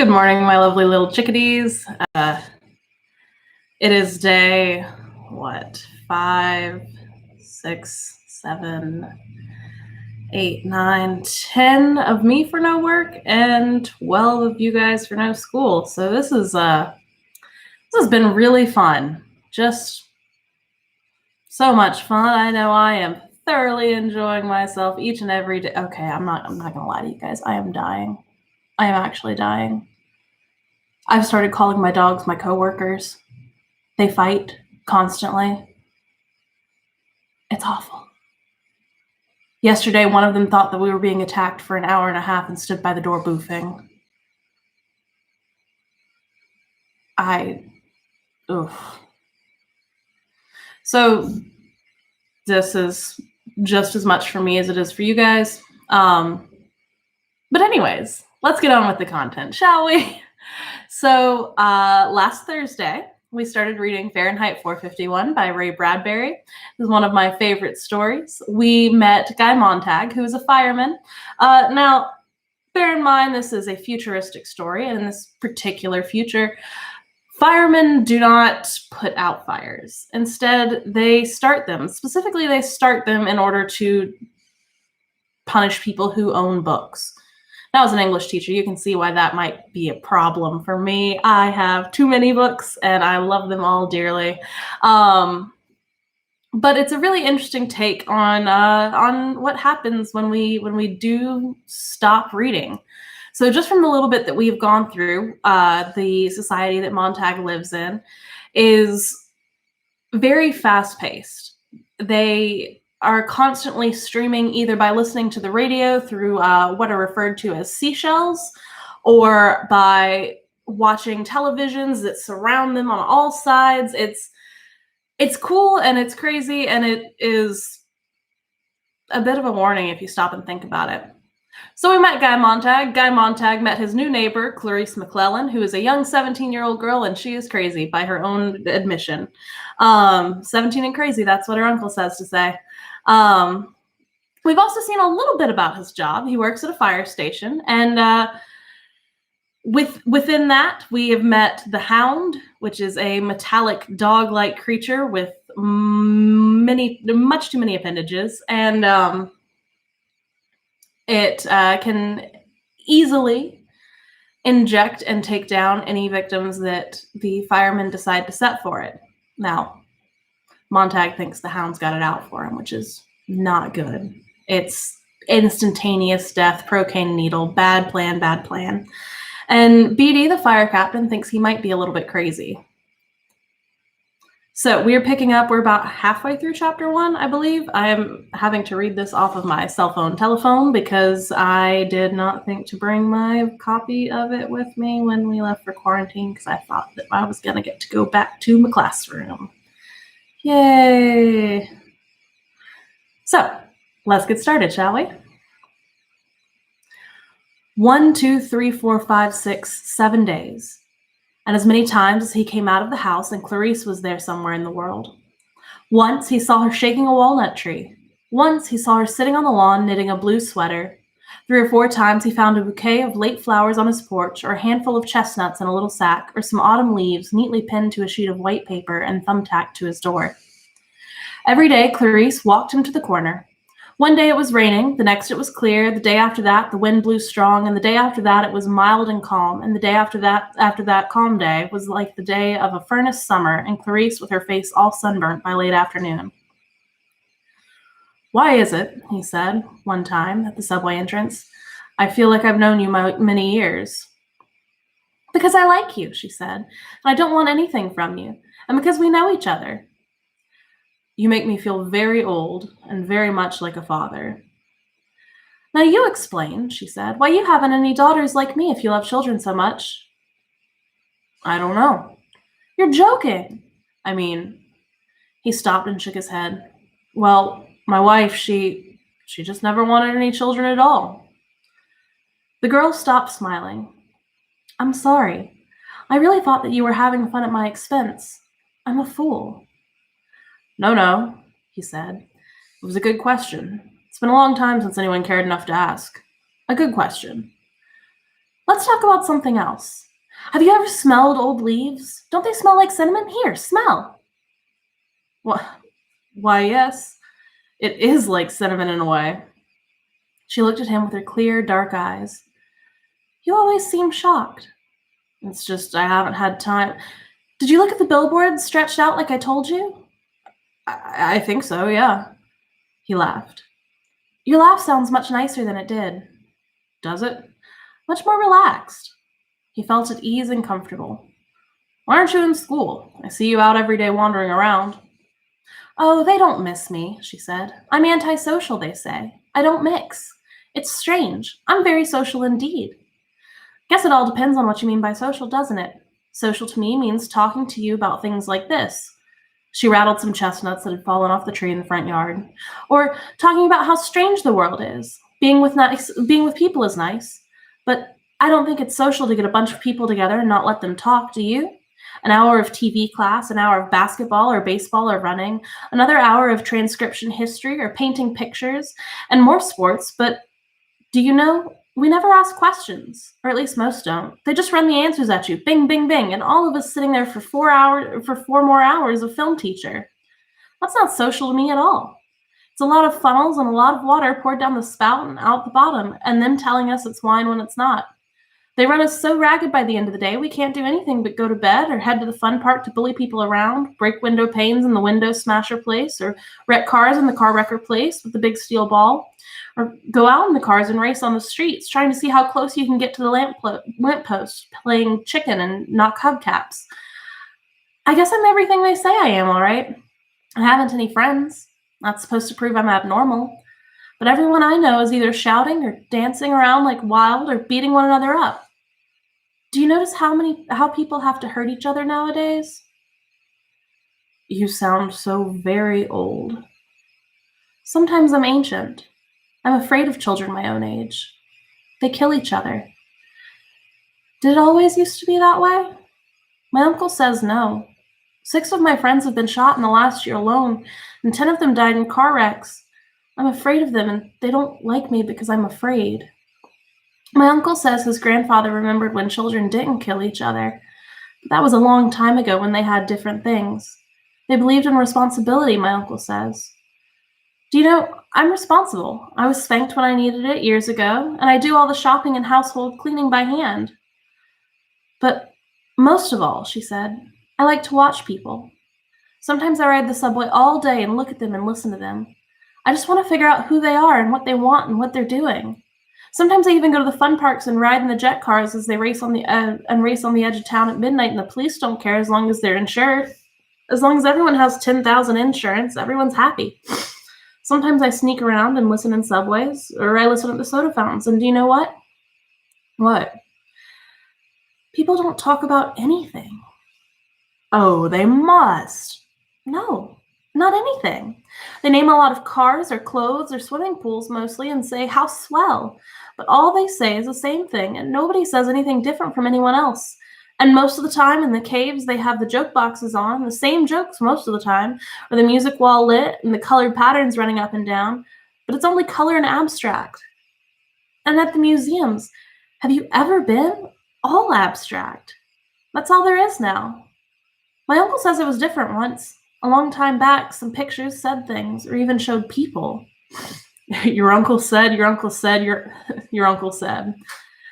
Good morning, my lovely little chickadees. It is day, 5, 6, 7, 8, 9, 10 of me for no work and 12 of you guys for no school. So this has been really fun. Just so much fun. I know I am thoroughly enjoying myself each and every day. Okay, I'm not gonna lie to you guys. I am dying. I am actually dying. I've started calling my dogs my coworkers. They fight constantly. It's awful. Yesterday, one of them thought that we were being attacked for an hour and a half and stood by the door boofing. So this is just as much for me as it is for you guys. But anyways, let's get on with the content, shall we? So last Thursday, we started reading Fahrenheit 451 by Ray Bradbury. This is one of my favorite stories. We met Guy Montag, who is a fireman. Now, bear in mind, this is a futuristic story, and in this particular future, firemen do not put out fires. Instead, they start them. Specifically, they start them in order to punish people who own books. Now, as an English teacher, you can see why that might be a problem for me. I have too many books, and I love them all dearly. But it's a really interesting take on what happens when we do stop reading. So just from the little bit that we've gone through, the society that Montag lives in is very fast-paced. They are constantly streaming either by listening to the radio through what are referred to as seashells, or by watching televisions that surround them on all sides. It's cool and it's crazy, and it is a bit of a warning if you stop and think about it. So we met Guy Montag. Guy Montag met his new neighbor, Clarice McClellan, who is a young 17-year-old girl, and she is crazy by her own admission. 17 and crazy, that's what her uncle says to say. We've also seen a little bit about his job. He works at a fire station, and within that, we have met the Hound, which is a metallic dog-like creature with much too many appendages, and it can easily inject and take down any victims that the firemen decide to set for it. Now, Montag thinks the Hound's got it out for him, which is not good. It's instantaneous death, procaine needle, bad plan. And Beatty, the fire captain, thinks he might be a little bit crazy. So we're picking up, we're about halfway through chapter 1, I believe. I am having to read this off of my cell phone telephone because I did not think to bring my copy of it with me when we left for quarantine, because I thought that I was going to get to go back to my classroom. Yay! So, let's get started, shall we? 1, 2, 3, 4, 5, 6, 7 days. And as many times as he came out of the house and Clarice was there somewhere in the world. Once he saw her shaking a walnut tree. Once he saw her sitting on the lawn knitting a blue sweater. 3 or 4 times he found a bouquet of late flowers on his porch, or a handful of chestnuts in a little sack, or some autumn leaves neatly pinned to a sheet of white paper and thumbtacked to his door. Every day Clarice walked him to the corner. One day it was raining, the next it was clear, the day after that the wind blew strong, and the day after that it was mild and calm, and the day after that calm day was like the day of a furnace summer, and Clarice with her face all sunburnt by late afternoon. "Why is it," he said one time at the subway entrance, "I feel like I've known you many years?" "Because I like you," she said, "and I don't want anything from you, and because we know each other." "You make me feel very old and very much like a father." "Now you explain," she said, "why you haven't any daughters like me if you love children so much." "I don't know." "You're joking." "I mean," he stopped and shook his head. "Well, my wife, she just never wanted any children at all." The girl stopped smiling. "I'm sorry. I really thought that you were having fun at my expense. I'm a fool." No, he said. "It was a good question. It's been a long time since anyone cared enough to ask. A good question." Let's talk about something else. Have you ever smelled old leaves? Don't they smell like cinnamon? Here, smell. Why, yes. It is like cinnamon in a way. She looked at him with her clear, dark eyes. You always seem shocked. It's just I haven't had time. Did you look at the billboards stretched out like I told you? I think so, yeah. He laughed. Your laugh sounds much nicer than it did. Does it? Much more relaxed. He felt at ease and comfortable. Why aren't you in school? I see you out every day wandering around. Oh, they don't miss me, she said. I'm antisocial, they say. I don't mix. It's strange. I'm very social indeed. Guess it all depends on what you mean by social, doesn't it? Social to me means talking to you about things like this. She rattled some chestnuts that had fallen off the tree in the front yard. Or talking about how strange the world is. Being with people is nice. But I don't think it's social to get a bunch of people together and not let them talk, do you? An hour of TV class, an hour of basketball or baseball or running, another hour of transcription history or painting pictures, and more sports, but do you know, we never ask questions, or at least most don't. They just run the answers at you, bing, bing, bing, and all of us sitting there for 4 more hours of film teacher. That's not social to me at all. It's a lot of funnels and a lot of water poured down the spout and out the bottom, and them telling us it's wine when it's not. They run us so ragged by the end of the day, we can't do anything but go to bed or head to the fun park to bully people around, break window panes in the window smasher place, or wreck cars in the car wrecker place with the big steel ball, or go out in the cars and race on the streets, trying to see how close you can get to the lamppost, playing chicken and knock hubcaps. I guess I'm everything they say I am, all right. I haven't any friends. That's supposed to prove I'm abnormal. But everyone I know is either shouting or dancing around like wild or beating one another up. Do you notice how people have to hurt each other nowadays? You sound so very old. Sometimes I'm ancient. I'm afraid of children my own age. They kill each other. Did it always used to be that way? My uncle says no. 6 of my friends have been shot in the last year alone, and 10 of them died in car wrecks. I'm afraid of them, and they don't like me because I'm afraid. My uncle says his grandfather remembered when children didn't kill each other. But that was a long time ago when they had different things. They believed in responsibility, my uncle says. Do you know, I'm responsible. I was spanked when I needed it years ago, and I do all the shopping and household cleaning by hand. But most of all, she said, I like to watch people. Sometimes I ride the subway all day and look at them and listen to them. I just want to figure out who they are and what they want and what they're doing. Sometimes I even go to the fun parks and ride in the jet cars as they race on the edge of town at midnight, and the police don't care as long as they're insured. As long as everyone has 10,000 insurance, everyone's happy. Sometimes I sneak around and listen in subways, or I listen at the soda fountains, and do you know what? What? People don't talk about anything. Oh, they must. No, not anything. They name a lot of cars or clothes or swimming pools mostly and say, how swell. But all they say is the same thing, and nobody says anything different from anyone else. And most of the time in the caves, they have the joke boxes on, the same jokes most of the time, or the music wall lit and the colored patterns running up and down. But it's only color and abstract. And at the museums, have you ever been? All abstract. That's all there is now. My uncle says it was different once. A long time back, some pictures said things, or even showed people. Your uncle said, your uncle said, your uncle said.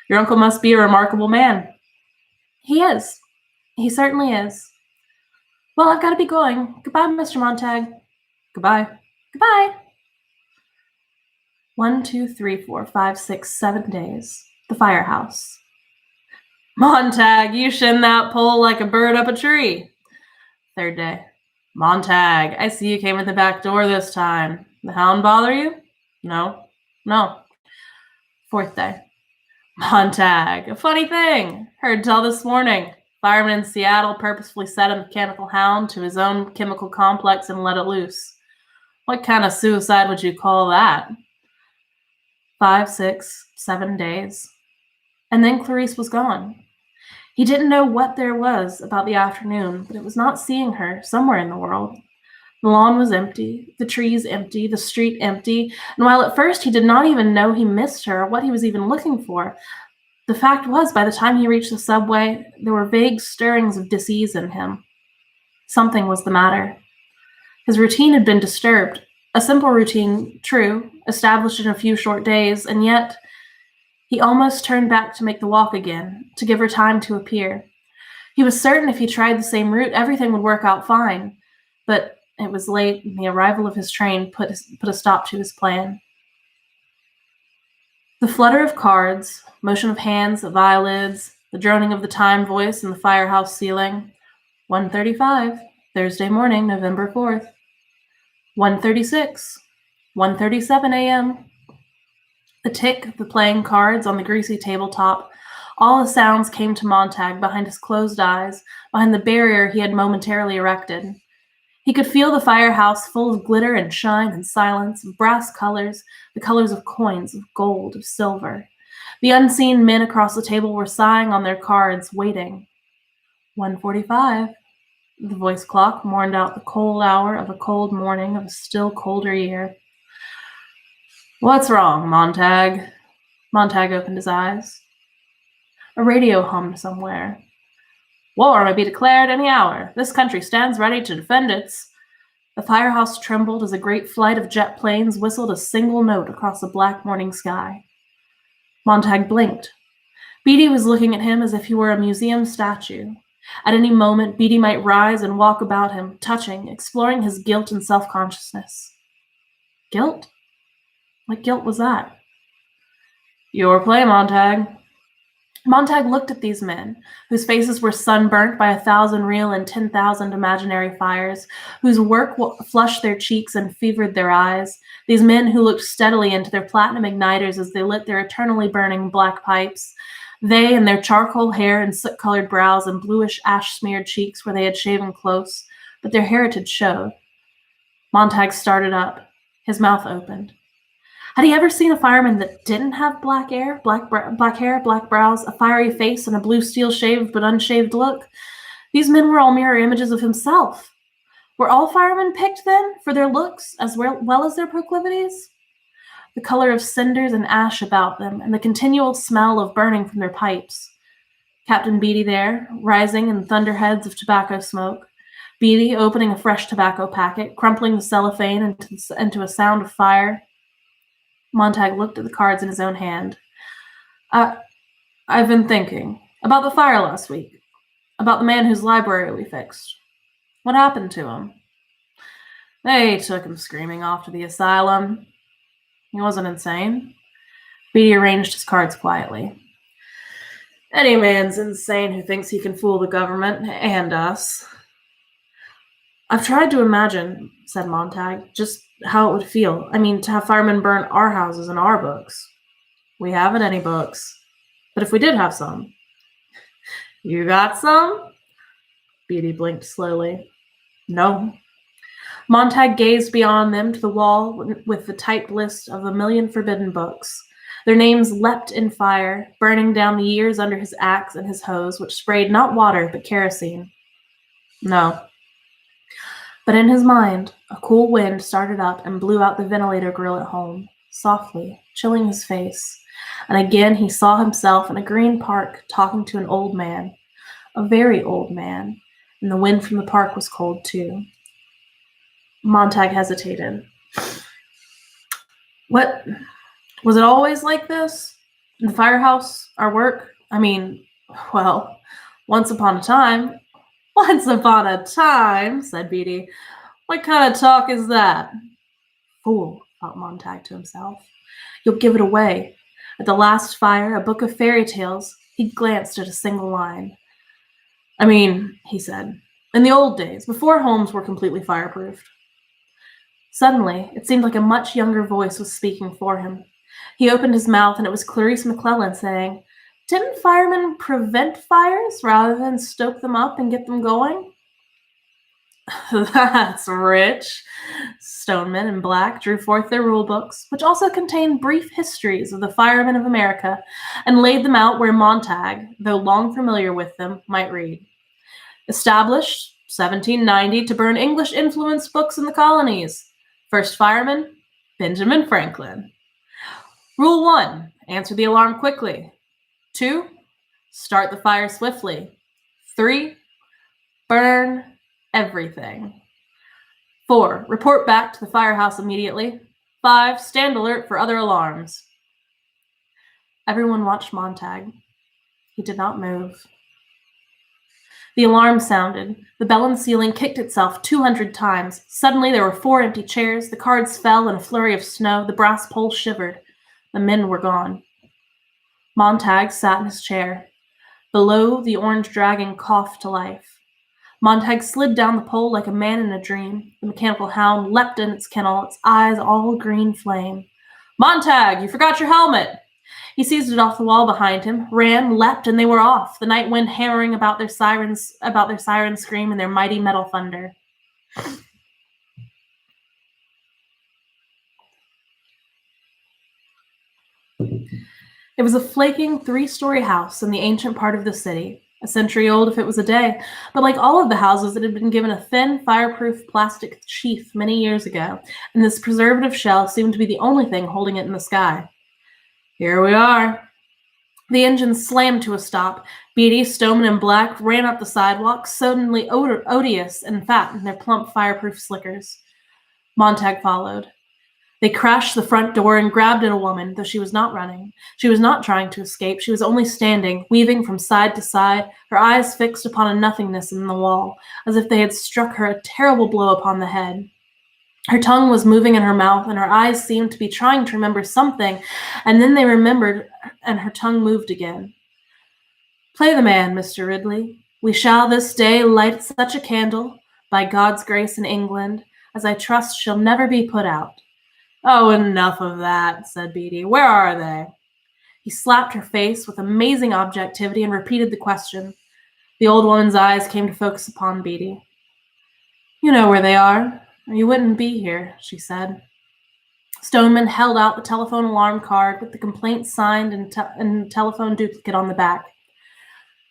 Your uncle must be a remarkable man. He is. He certainly is. Well, I've got to be going. Goodbye, Mr. Montag. Goodbye. Goodbye. 1, 2, 3, 4, 5, 6, 7 days. The firehouse. Montag, you shin that pole like a bird up a tree. 3rd day. Montag, I see you came in the back door this time. The hound bother you? No. 4th day. Montag, a funny thing. Heard tell this morning. Fireman in Seattle purposefully set a mechanical hound to his own chemical complex and let it loose. What kind of suicide would you call that? 5, 6, 7 days. And then Clarice was gone. He didn't know what there was about the afternoon, but it was not seeing her somewhere in the world. The lawn was empty, the trees empty, the street empty, and while at first he did not even know he missed her or what he was even looking for, The fact was, by the time he reached the subway, there were vague stirrings of disease in him. Something was the matter. His routine had been disturbed. A simple routine, true, established in a few short days, and yet he almost turned back to make the walk again, to give her time to appear. He was certain if he tried the same route, everything would work out fine. But it was late, and the arrival of his train put a stop to his plan. The flutter of cards, motion of hands, of eyelids, the droning of the time voice in the firehouse ceiling. 1:35, Thursday morning, November 4th. 1:36, 1:37 a.m. The tick of the playing cards on the greasy tabletop, all the sounds came to Montag behind his closed eyes, behind the barrier he had momentarily erected. He could feel the firehouse full of glitter and shine and silence, of brass colors, the colors of coins, of gold, of silver. The unseen men across the table were sighing on their cards, waiting. 1:45. The voice clock mourned out the cold hour of a cold morning of a still colder year. "What's wrong, Montag?" Montag opened his eyes. A radio hummed somewhere. "War may be declared any hour. This country stands ready to defend its..." The firehouse trembled as a great flight of jet planes whistled a single note across the black morning sky. Montag blinked. Beatty was looking at him as if he were a museum statue. At any moment, Beatty might rise and walk about him, touching, exploring his guilt and self-consciousness. Guilt? What guilt was that? "Your play, Montag." Montag looked at these men, whose faces were sunburnt by 1,000 real and 10,000 imaginary fires, whose work flushed their cheeks and fevered their eyes, these men who looked steadily into their platinum igniters as they lit their eternally burning black pipes, they and their charcoal hair and soot-colored brows and bluish ash-smeared cheeks where they had shaven close, but their heritage showed. Montag started up. His mouth opened. Had he ever seen a fireman that didn't have black hair, black brows, a fiery face, and a blue steel-shaved but unshaved look? These men were all mirror images of himself. Were all firemen picked, then, for their looks as well as their proclivities? The color of cinders and ash about them, and the continual smell of burning from their pipes. Captain Beatty there, rising in thunderheads of tobacco smoke. Beatty opening a fresh tobacco packet, crumpling the cellophane into a sound of fire. Montag looked at the cards in his own hand. I've been thinking about the fire last week, about the man whose library we fixed. What happened to him? They took him screaming off to the asylum. He wasn't insane. Beatty arranged his cards quietly. Any man's insane who thinks he can fool the government and us. I've tried to imagine, said Montag, just how it would feel. I mean, to have firemen burn our houses and our books. We haven't any books. But if we did have some. You got some? Beatty blinked slowly. No. Montag gazed beyond them to the wall with the typed list of 1,000,000 forbidden books. Their names leapt in fire, burning down the years under his axe and his hose, which sprayed not water but kerosene. No. But in his mind, a cool wind started up and blew out the ventilator grill at home, softly, chilling his face. And again he saw himself in a green park talking to an old man, a very old man, and the wind from the park was cold too. Montag hesitated. What? Was it always like this? In the firehouse? Our work? I mean, well, once upon a time. Once upon a time, said Beatty. What kind of talk is that? Fool, thought Montag to himself. You'll give it away. At the last fire, a book of fairy tales, he glanced at a single line. I mean, he said, in the old days, before homes were completely fireproofed. Suddenly, it seemed like a much younger voice was speaking for him. He opened his mouth, and it was Clarice McClellan saying, Didn't firemen prevent fires rather than stoke them up and get them going? That's rich. Stonemen in black drew forth their rule books, which also contained brief histories of the firemen of America, and laid them out where Montag, though long familiar with them, might read. Established, 1790, to burn English-influenced books in the colonies. First fireman, Benjamin Franklin. Rule 1, answer the alarm quickly. 2, start the fire swiftly. 3, burn everything. 4, report back to the firehouse immediately. 5, stand alert for other alarms. Everyone watched Montag. He did not move. The alarm sounded. The bell in the ceiling kicked itself 200 times. Suddenly there were 4 empty chairs. The cards fell in a flurry of snow. The brass pole shivered. The men were gone. Montag sat in his chair. Below, the orange dragon coughed to life. Montag slid down the pole like a man in a dream. The mechanical hound leapt in its kennel, its eyes all green flame. "Montag, you forgot your helmet!" He seized it off the wall behind him, ran, leapt, and they were off, the night wind hammering about their siren scream and their mighty metal thunder. It was a flaking 3-story house in the ancient part of the city, a century old if it was a day, but like all of the houses, it had been given a thin, fireproof plastic sheath many years ago, and this preservative shell seemed to be the only thing holding it in the sky. Here we are. The engine slammed to a stop. Beatty, Stoneman, and Black ran up the sidewalk, suddenly odious and fat in their plump fireproof slickers. Montag followed. They crashed the front door and grabbed at a woman, though she was not running. She was not trying to escape. She was only standing, weaving from side to side, her eyes fixed upon a nothingness in the wall, as if they had struck her a terrible blow upon the head. Her tongue was moving in her mouth, and her eyes seemed to be trying to remember something, and then they remembered, and her tongue moved again. "Play the man, Mr. Ridley. We shall this day light such a candle, by God's grace in England, as I trust shall never be put out." "Oh, enough of that," said Beatty. "Where are they?" He slapped her face with amazing objectivity and repeated the question. The old woman's eyes came to focus upon Beatty. "You know where they are, or you wouldn't be here," she said. Stoneman held out the telephone alarm card with the complaint signed and telephone duplicate on the back.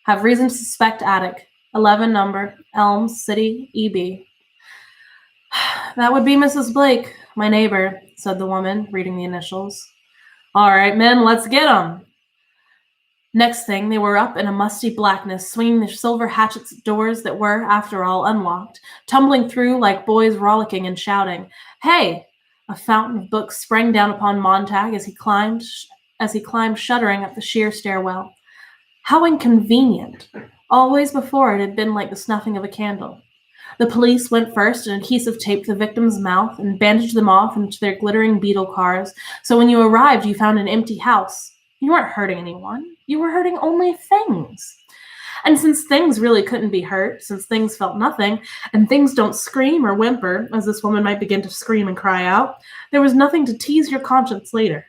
"Have reason to suspect attic. 11 number, Elms, City, EB. "That would be Mrs. Blake, my neighbor," said the woman, reading the initials. "All right, men, let's get 'em." Next thing, they were up in a musty blackness, swinging their silver hatchets at doors that were, after all, unlocked, tumbling through like boys rollicking and shouting, "Hey!" A fountain of books sprang down upon Montag as he climbed shuddering up the sheer stairwell. How inconvenient! Always before it had been like the snuffing of a candle. The police went first and adhesive taped the victim's mouth and bandaged them off into their glittering beetle cars, so when you arrived you found an empty house. You weren't hurting anyone. You were hurting only things. And since things really couldn't be hurt, since things felt nothing, and things don't scream or whimper, as this woman might begin to scream and cry out, there was nothing to tease your conscience later.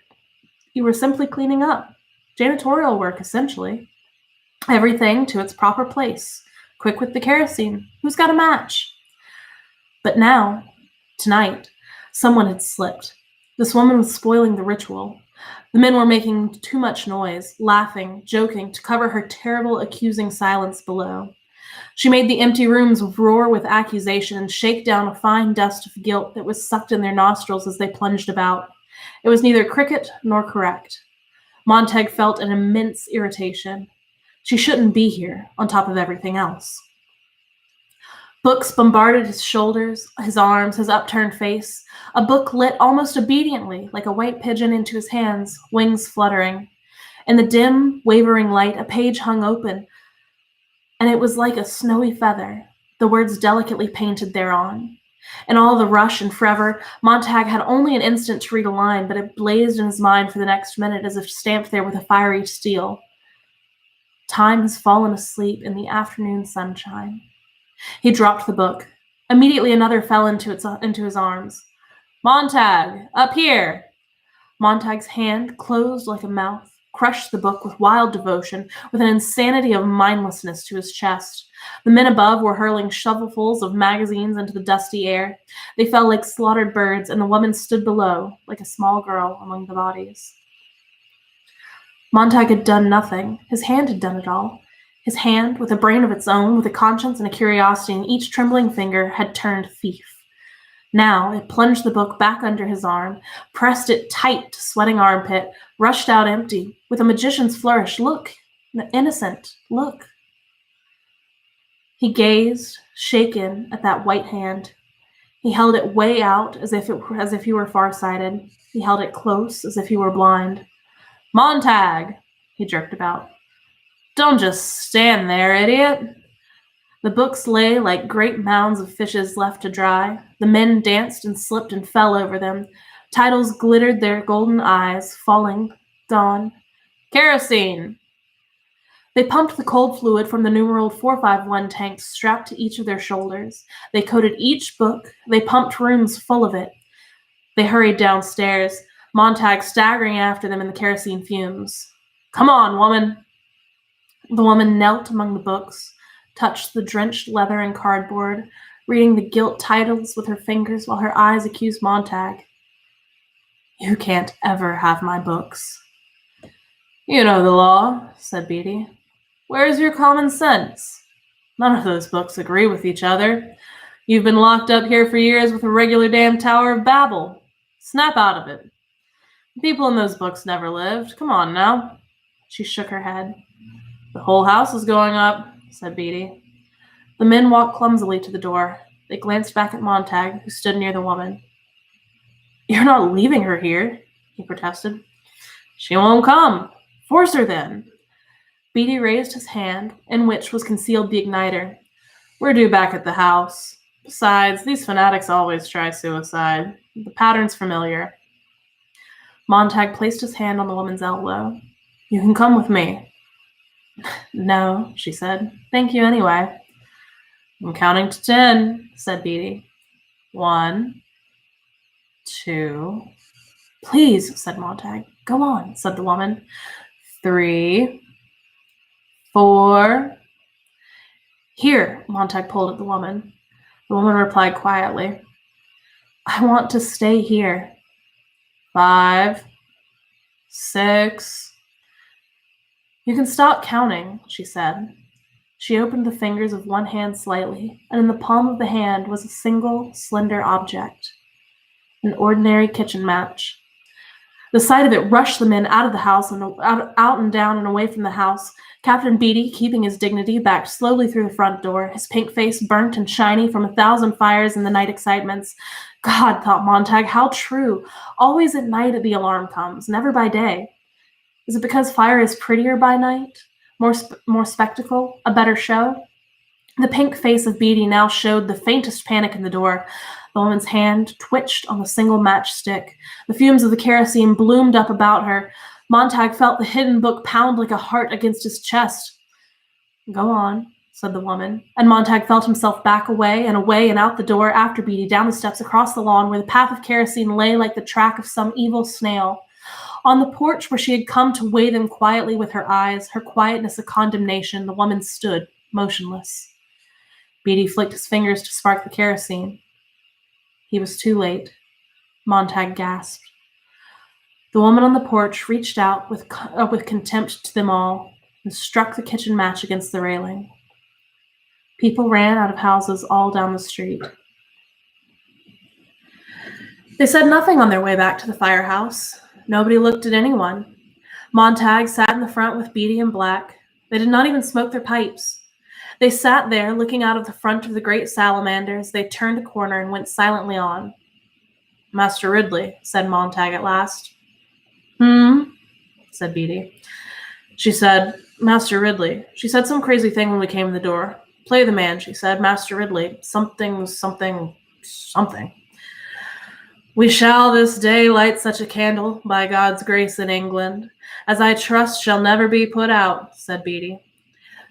You were simply cleaning up. Janitorial work, essentially. Everything to its proper place. Quick with the kerosene. Who's got a match? But now, tonight, someone had slipped. This woman was spoiling the ritual. The men were making too much noise, laughing, joking, to cover her terrible, accusing silence below. She made the empty rooms roar with accusation and shake down a fine dust of guilt that was sucked in their nostrils as they plunged about. It was neither cricket nor correct. Montag felt an immense irritation. She shouldn't be here, on top of everything else. Books bombarded his shoulders, his arms, his upturned face. A book lit almost obediently, like a white pigeon into his hands, wings fluttering. In the dim, wavering light, a page hung open, and it was like a snowy feather, the words delicately painted thereon. In all the rush and fervor, Montag had only an instant to read a line, but it blazed in his mind for the next minute as if stamped there with a fiery steel. Time has fallen asleep in the afternoon sunshine. He dropped the book. Immediately another fell into his arms. "Montag, up here!" Montag's hand, closed like a mouth, crushed the book with wild devotion, with an insanity of mindlessness to his chest. The men above were hurling shovelfuls of magazines into the dusty air. They fell like slaughtered birds, and the woman stood below, like a small girl among the bodies. Montag had done nothing. His hand had done it all. His hand, with a brain of its own, with a conscience and a curiosity in each trembling finger, had turned thief. Now it plunged the book back under his arm, pressed it tight to sweating armpit, rushed out empty, with a magician's flourish. "Look, Innocent, look. He gazed, shaken, at that white hand. He held it way out as if he were farsighted. He held it close as if he were blind. Montag! He jerked about. Don't just stand there, idiot. The books lay like great mounds of fishes left to dry. The men danced and slipped and fell over them. Titles glittered their golden eyes, falling, gone. Kerosene! They pumped the cold fluid from the numeraled 451 tanks strapped to each of their shoulders. They coated each book. They pumped rooms full of it. They hurried downstairs, Montag staggering after them in the kerosene fumes. Come on, woman! The woman knelt among the books, touched the drenched leather and cardboard, reading the gilt titles with her fingers while her eyes accused Montag. You can't ever have my books. You know the law, said Beatty. Where's your common sense? None of those books agree with each other. You've been locked up here for years with a regular damn Tower of Babel. Snap out of it. The people in those books never lived. Come on now. She shook her head. The whole house is going up, said Beatty. The men walked clumsily to the door. They glanced back at Montag, who stood near the woman. You're not leaving her here, he protested. She won't come. Force her then. Beatty raised his hand, in which was concealed the igniter. We're due back at the house. Besides, these fanatics always try suicide. The pattern's familiar. Montag placed his hand on the woman's elbow. You can come with me. No, she said. Thank you anyway. I'm counting to 10, said Beatty. 1, 2. Please, said Montag. Go on, said the woman. 3, 4. Here, Montag pulled at the woman. The woman replied quietly. I want to stay here. 5, 6. You can stop counting, she said. She opened the fingers of one hand slightly, and in the palm of the hand was a single, slender object. An ordinary kitchen match. The sight of it rushed the men out of the house and out and down and away from the house. Captain Beatty, keeping his dignity, backed slowly through the front door, his pink face burnt and shiny from 1,000 fires and the night excitements. God, thought Montag, how true. Always at night the alarm comes, never by day. Is it because fire is prettier by night? More spectacle? A better show? The pink face of Beatty now showed the faintest panic in the door. The woman's hand twitched on the single matchstick. The fumes of the kerosene bloomed up about her. Montag felt the hidden book pound like a heart against his chest. Go on, said the woman, and Montag felt himself back away and out the door after Beatty, down the steps across the lawn where the path of kerosene lay like the track of some evil snail. On the porch where she had come to weigh them quietly with her eyes, her quietness a condemnation, the woman stood, motionless. Beatty flicked his fingers to spark the kerosene. He was too late. Montag gasped. The woman on the porch reached out with contempt to them all and struck the kitchen match against the railing. People ran out of houses all down the street. They said nothing on their way back to the firehouse. Nobody looked at anyone. Montag sat in the front with Beatty and Black. They did not even smoke their pipes. They sat there, looking out of the front of the great salamander as they turned a corner and went silently on. Master Ridley, said Montag at last. Said Beatty. She said, Master Ridley. She said some crazy thing when we came in the door. Play the man, she said. Master Ridley. Something. We shall this day light such a candle, by God's grace in England, as I trust shall never be put out, said Beatty.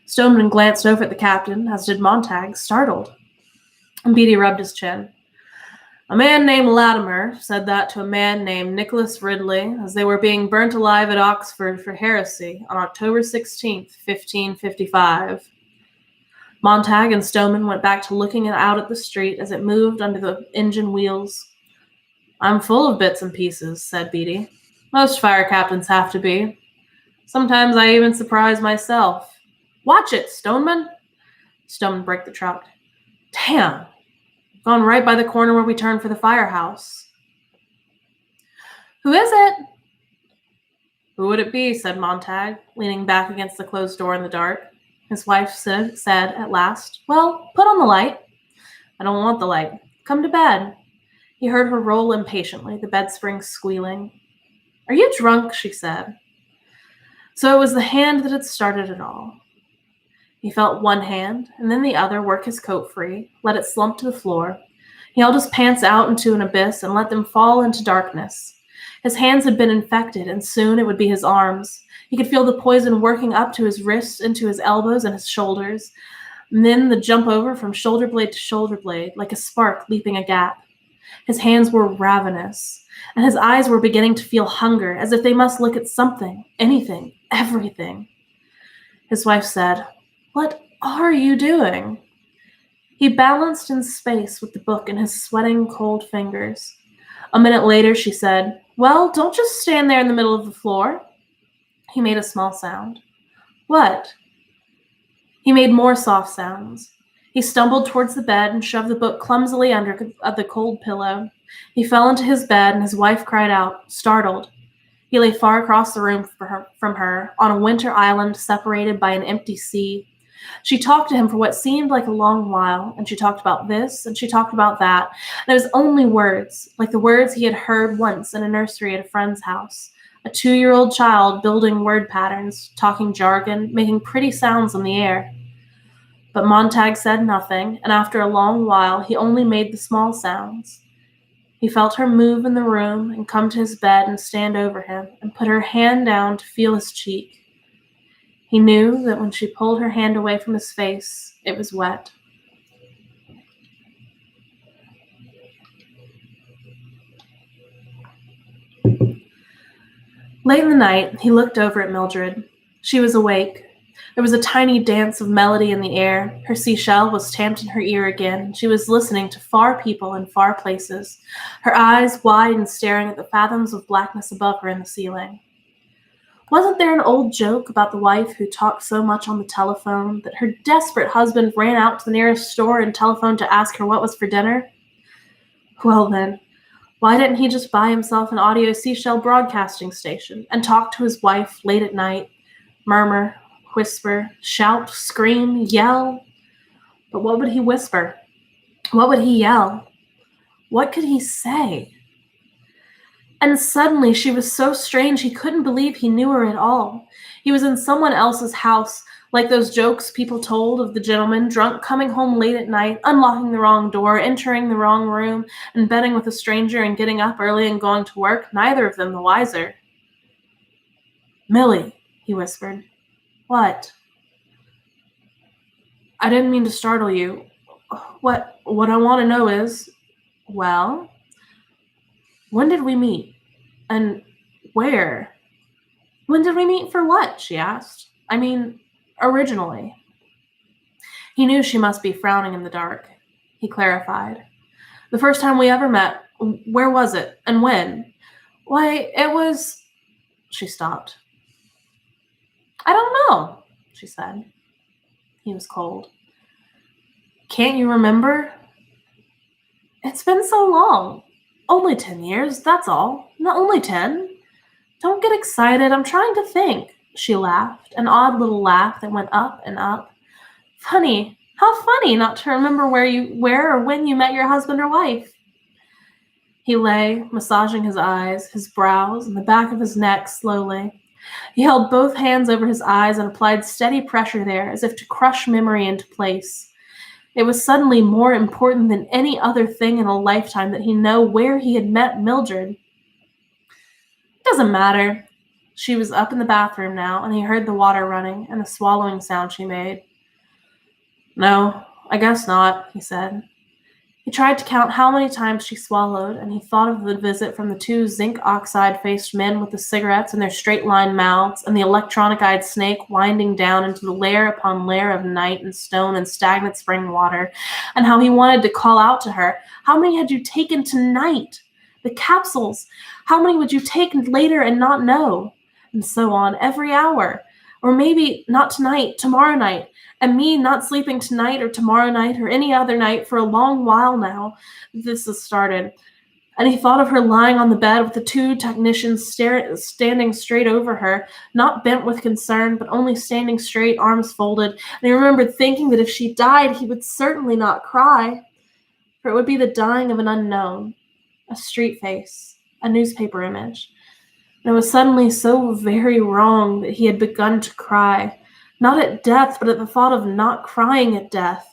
Stoneman glanced over at the captain, as did Montag, startled. And Beatty rubbed his chin. A man named Latimer said that to a man named Nicholas Ridley as they were being burnt alive at Oxford for heresy on October 16th, 1555. Montag and Stoneman went back to looking out at the street as it moved under the engine wheels. I'm full of bits and pieces, said Beatty. Most fire captains have to be. Sometimes I even surprise myself. Watch it, Stoneman! Stoneman braked the truck. Damn! Gone right by the corner where we turned for the firehouse. Who is it? "Who would it be?" said Montag, leaning back against the closed door in the dark. His wife said at last, "Well, put on the light." "I don't want the light. Come to bed." He heard her roll impatiently, the bed springs squealing. "Are you drunk?" she said. So it was the hand that had started it all. He felt one hand, and then the other work his coat free, let it slump to the floor. He held his pants out into an abyss and let them fall into darkness. His hands had been infected, and soon it would be his arms. He could feel the poison working up to his wrists, into his elbows and his shoulders, and then the jump over from shoulder blade to shoulder blade, like a spark leaping a gap. His hands were ravenous, and his eyes were beginning to feel hunger, as if they must look at something, anything, everything. His wife said, "What are you doing?" He balanced in space with the book in his sweating, cold fingers. A minute later, she said, "Well, don't just stand there in the middle of the floor." He made a small sound. "What?" He made more soft sounds. He stumbled towards the bed and shoved the book clumsily under the cold pillow. He fell into his bed, and his wife cried out, startled. He lay far across the room from her, on a winter island separated by an empty sea. She talked to him for what seemed like a long while, and she talked about this, and she talked about that, and it was only words, like the words he had heard once in a nursery at a friend's house. A 2-year-old child building word patterns, talking jargon, making pretty sounds in the air. But Montag said nothing, and after a long while, he only made the small sounds. He felt her move in the room and come to his bed and stand over him and put her hand down to feel his cheek. He knew that when she pulled her hand away from his face, it was wet. Late in the night, he looked over at Mildred. She was awake. There was a tiny dance of melody in the air. Her seashell was tamped in her ear again. She was listening to far people in far places, her eyes wide and staring at the fathoms of blackness above her in the ceiling. Wasn't there an old joke about the wife who talked so much on the telephone that her desperate husband ran out to the nearest store and telephoned to ask her what was for dinner? Well then, why didn't he just buy himself an audio seashell broadcasting station and talk to his wife late at night, murmur, whisper, shout, scream, yell? But what would he whisper? What would he yell? What could he say? And suddenly she was so strange he couldn't believe he knew her at all. He was in someone else's house, like those jokes people told of the gentleman drunk coming home late at night, unlocking the wrong door, entering the wrong room, and betting with a stranger and getting up early and going to work, neither of them the wiser. "Millie," he whispered. "What?" "I didn't mean to startle you. What I want to know is, well, when did we meet? And where?" "When did we meet for what?" she asked. "I mean, originally." He knew she must be frowning in the dark. He clarified. "The first time we ever met, where was it, and when?" "Why, it was..." She stopped. "I don't know," she said. He was cold. "Can't you remember?" "It's been so long. Only 10 years, that's all. Not only 10. Don't get excited, I'm trying to think." She laughed, an odd little laugh that went up and up. "Funny, how funny not to remember where or when you met your husband or wife." He lay, massaging his eyes, his brows, and the back of his neck slowly. He held both hands over his eyes and applied steady pressure there, as if to crush memory into place. It was suddenly more important than any other thing in a lifetime that he know where he had met Mildred. It doesn't matter. She was up in the bathroom now, and he heard the water running and the swallowing sound she made. "No, I guess not," he said. He tried to count how many times she swallowed, and he thought of the visit from the 2 zinc oxide-faced men with the cigarettes in their straight-line mouths, and the electronic-eyed snake winding down into the layer upon layer of night and stone and stagnant spring water, and how he wanted to call out to her, "How many had you taken tonight? The capsules. How many would you take later and not know?" And so on, every hour. Or maybe not tonight, tomorrow night. And me not sleeping tonight or tomorrow night or any other night for a long while now. This has started. And he thought of her lying on the bed with the two technicians standing straight over her, not bent with concern, but only standing straight, arms folded. And he remembered thinking that if she died, he would certainly not cry, for it would be the dying of an unknown, a street face, a newspaper image. And it was suddenly so very wrong that he had begun to cry, not at death, but at the thought of not crying at death.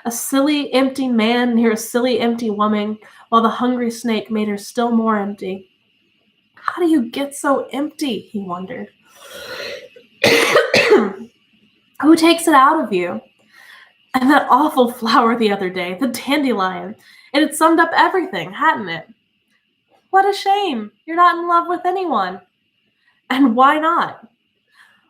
A silly, empty man near a silly, empty woman, while the hungry snake made her still more empty. How do you get so empty? He wondered. Who takes it out of you? And that awful flower the other day, the dandelion, it had summed up everything, hadn't it? What a shame. You're not in love with anyone. And why not?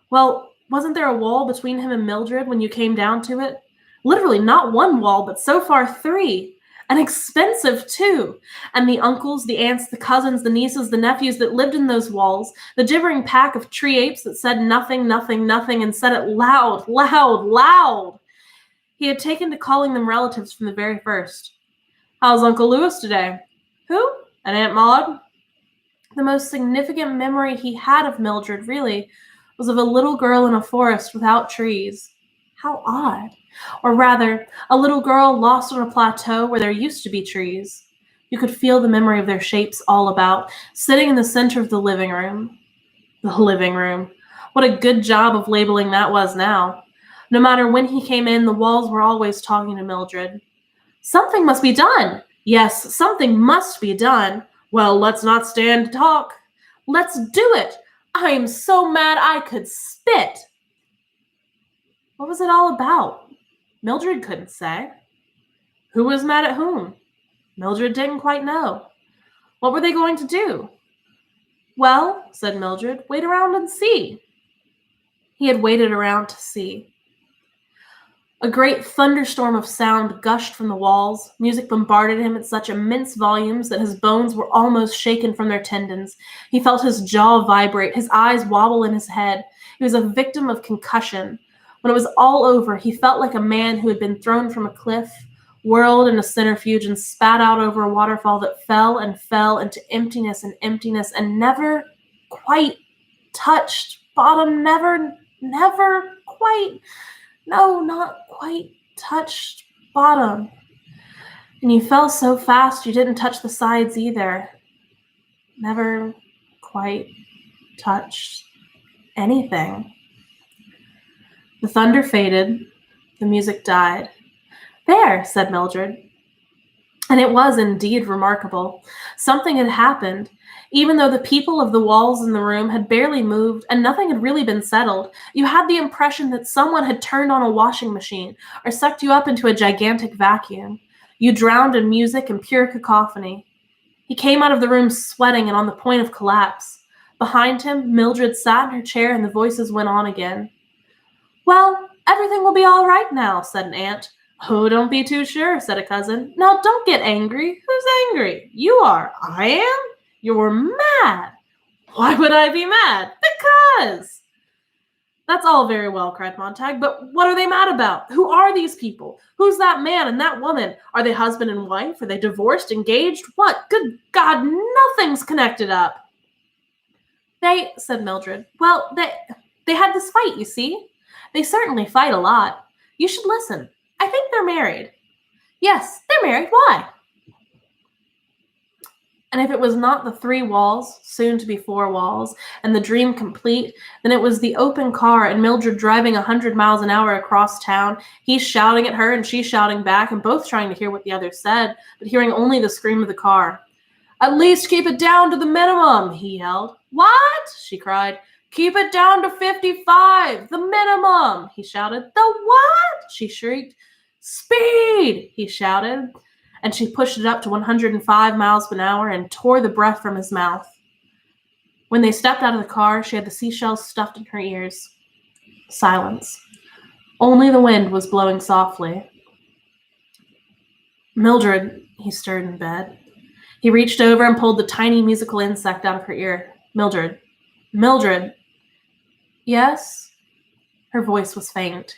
Well, wasn't there a wall between him and Mildred when you came down to it? Literally not one wall, but so far 3. And expensive, too. And the uncles, the aunts, the cousins, the nieces, the nephews that lived in those walls, the gibbering pack of tree apes that said nothing, nothing, nothing, and said it loud, loud, loud. He had taken to calling them relatives from the very first. How's Uncle Louis today? Who? And Aunt Maud? The most significant memory he had of Mildred, really, was of a little girl in a forest without trees. How odd. Or rather, a little girl lost on a plateau where there used to be trees. You could feel the memory of their shapes all about, sitting in the center of the living room. The living room. What a good job of labeling that was now. No matter when he came in, the walls were always talking to Mildred. Something must be done. Yes, something must be done. Well, let's not stand to talk. Let's do it. I am so mad I could spit. What was it all about? Mildred couldn't say. Who was mad at whom? Mildred didn't quite know. What were they going to do? Well, said Mildred, wait around and see. He had waited around to see. A great thunderstorm of sound gushed from the walls. Music bombarded him at such immense volumes that his bones were almost shaken from their tendons. He felt his jaw vibrate, his eyes wobble in his head. He was a victim of concussion. When it was all over, he felt like a man who had been thrown from a cliff, whirled in a centrifuge, and spat out over a waterfall that fell into emptiness and never quite touched bottom, never quite, no, not quite touched bottom. And you fell so fast you didn't touch the sides either. Never quite touched anything. The thunder faded. The music died. There, said Mildred. And it was indeed remarkable. Something had happened. Even though the people of the walls in the room had barely moved and nothing had really been settled, you had the impression that someone had turned on a washing machine or sucked you up into a gigantic vacuum. You drowned in music and pure cacophony. He came out of the room sweating and on the point of collapse. Behind him, Mildred sat in her chair and the voices went on again. Well, everything will be all right now, said an aunt. Oh, don't be too sure, said a cousin. Now, don't get angry. Who's angry? You are. I am? You're mad. Why would I be mad? Because. That's all very well, cried Montag, but what are they mad about? Who are these people? Who's that man and that woman? Are they husband and wife? Are they divorced, engaged? What? Good God, nothing's connected up. They, said Mildred, well, they had this fight, you see. They certainly fight a lot. You should listen. I think they're married. Yes, they're married. Why? And if it was not the 3 walls, soon to be 4 walls, and the dream complete, then it was the open car and Mildred driving 100 miles an hour across town, he shouting at her and she shouting back, and both trying to hear what the other said, but hearing only the scream of the car. At least keep it down to the minimum, he yelled. What? She cried. Keep it down to 55, the minimum, he shouted. The what? She shrieked. Speed, he shouted. And she pushed it up to 105 miles per hour and tore the breath from his mouth. When they stepped out of the car, she had the seashells stuffed in her ears. Silence. Only the wind was blowing softly. Mildred, he stirred in bed. He reached over and pulled the tiny musical insect out of her ear. Mildred. Mildred. Yes? Her voice was faint.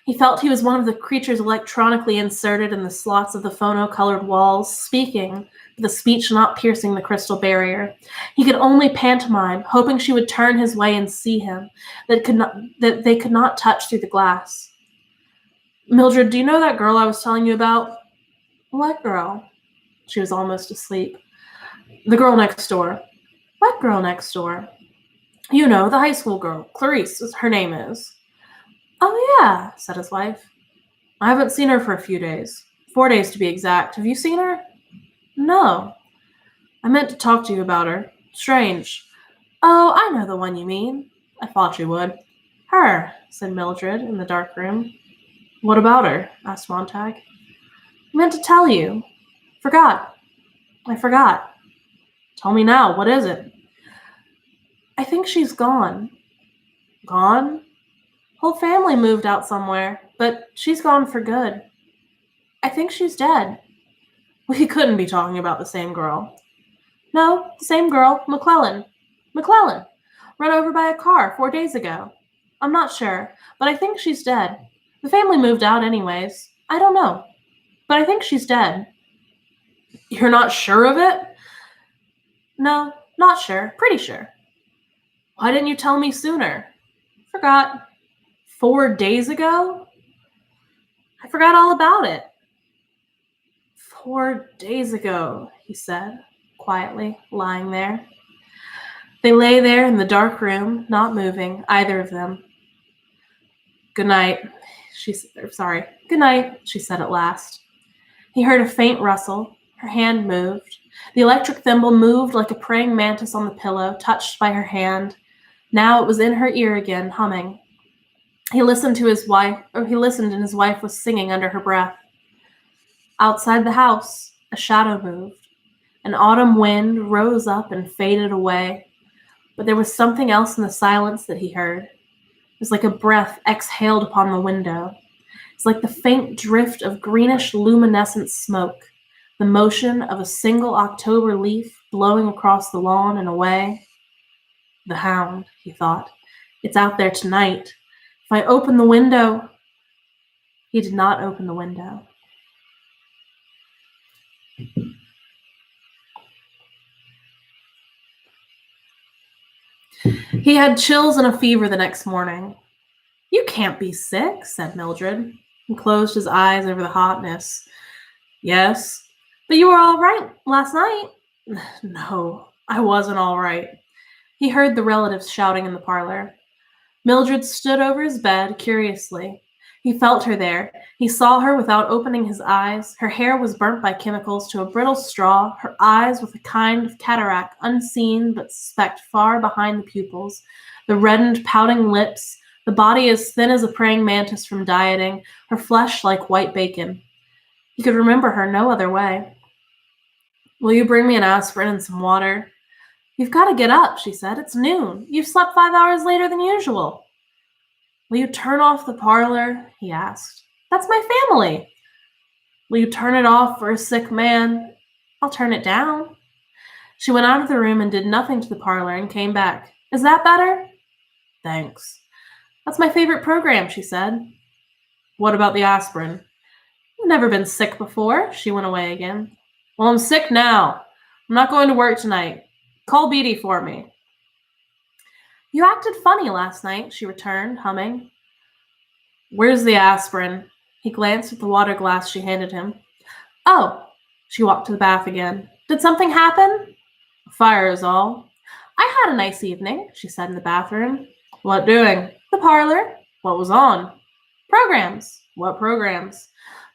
He felt he was one of the creatures electronically inserted in the slots of the phono-colored walls, speaking, the speech not piercing the crystal barrier. He could only pantomime, hoping she would turn his way and see him, that they could not touch through the glass. Mildred, do you know that girl I was telling you about? What girl? She was almost asleep. The girl next door. What girl next door? You know, the high school girl. Clarice, her name is. Oh, yeah, said his wife. I haven't seen her for a few days. 4 days to be exact. Have you seen her? No. I meant to talk to you about her. Strange. Oh, I know the one you mean. I thought you would. Her, said Mildred in the dark room. What about her? Asked Montag. I meant to tell you. Forgot. I forgot. Tell me now, what is it? I think she's gone. Gone? Whole family moved out somewhere, but she's gone for good. I think she's dead. We couldn't be talking about the same girl. No, the same girl, McClellan. McClellan. Run over by a car 4 days ago. I'm not sure, but I think she's dead. The family moved out anyways. I don't know, but I think she's dead. You're not sure of it? No, not sure. Pretty sure. Why didn't you tell me sooner? Forgot. 4 days ago? I forgot all about it. 4 days ago, he said, quietly, lying there. They lay there in the dark room, not moving, either of them. Good night, good night, she said at last. He heard a faint rustle. Her hand moved. The electric thimble moved like a praying mantis on the pillow, touched by her hand. Now it was in her ear again, humming. He listened and his wife was singing under her breath. Outside the house, a shadow moved. An autumn wind rose up and faded away. But there was something else in the silence that he heard. It was like a breath exhaled upon the window. It was like the faint drift of greenish luminescent smoke, the motion of a single October leaf blowing across the lawn and away. The hound, he thought. It's out there tonight. If I open the window... He did not open the window. He had chills and a fever the next morning. You can't be sick, said Mildred. He closed his eyes over the hotness. Yes, but you were all right last night. No, I wasn't all right. He heard the relatives shouting in the parlor. Mildred stood over his bed curiously. He felt her there. He saw her without opening his eyes. Her hair was burnt by chemicals to a brittle straw, her eyes with a kind of cataract unseen but suspect far behind the pupils, the reddened, pouting lips, the body as thin as a praying mantis from dieting, her flesh like white bacon. He could remember her no other way. Will you bring me an aspirin and some water? You've got to get up, she said. It's noon. You've slept 5 hours later than usual. Will you turn off the parlor? He asked. That's my family. Will you turn it off for a sick man? I'll turn it down. She went out of the room and did nothing to the parlor and came back. Is that better? Thanks. That's my favorite program, she said. What about the aspirin? You've never been sick before. She went away again. Well, I'm sick now. I'm not going to work tonight. Call Beatty for me. You acted funny last night, she returned, humming. Where's the aspirin? He glanced at the water glass she handed him. Oh, she walked to the bath again. Did something happen? A fire is all. I had a nice evening, she said in the bathroom. What doing? The parlor. What was on? Programs. What programs?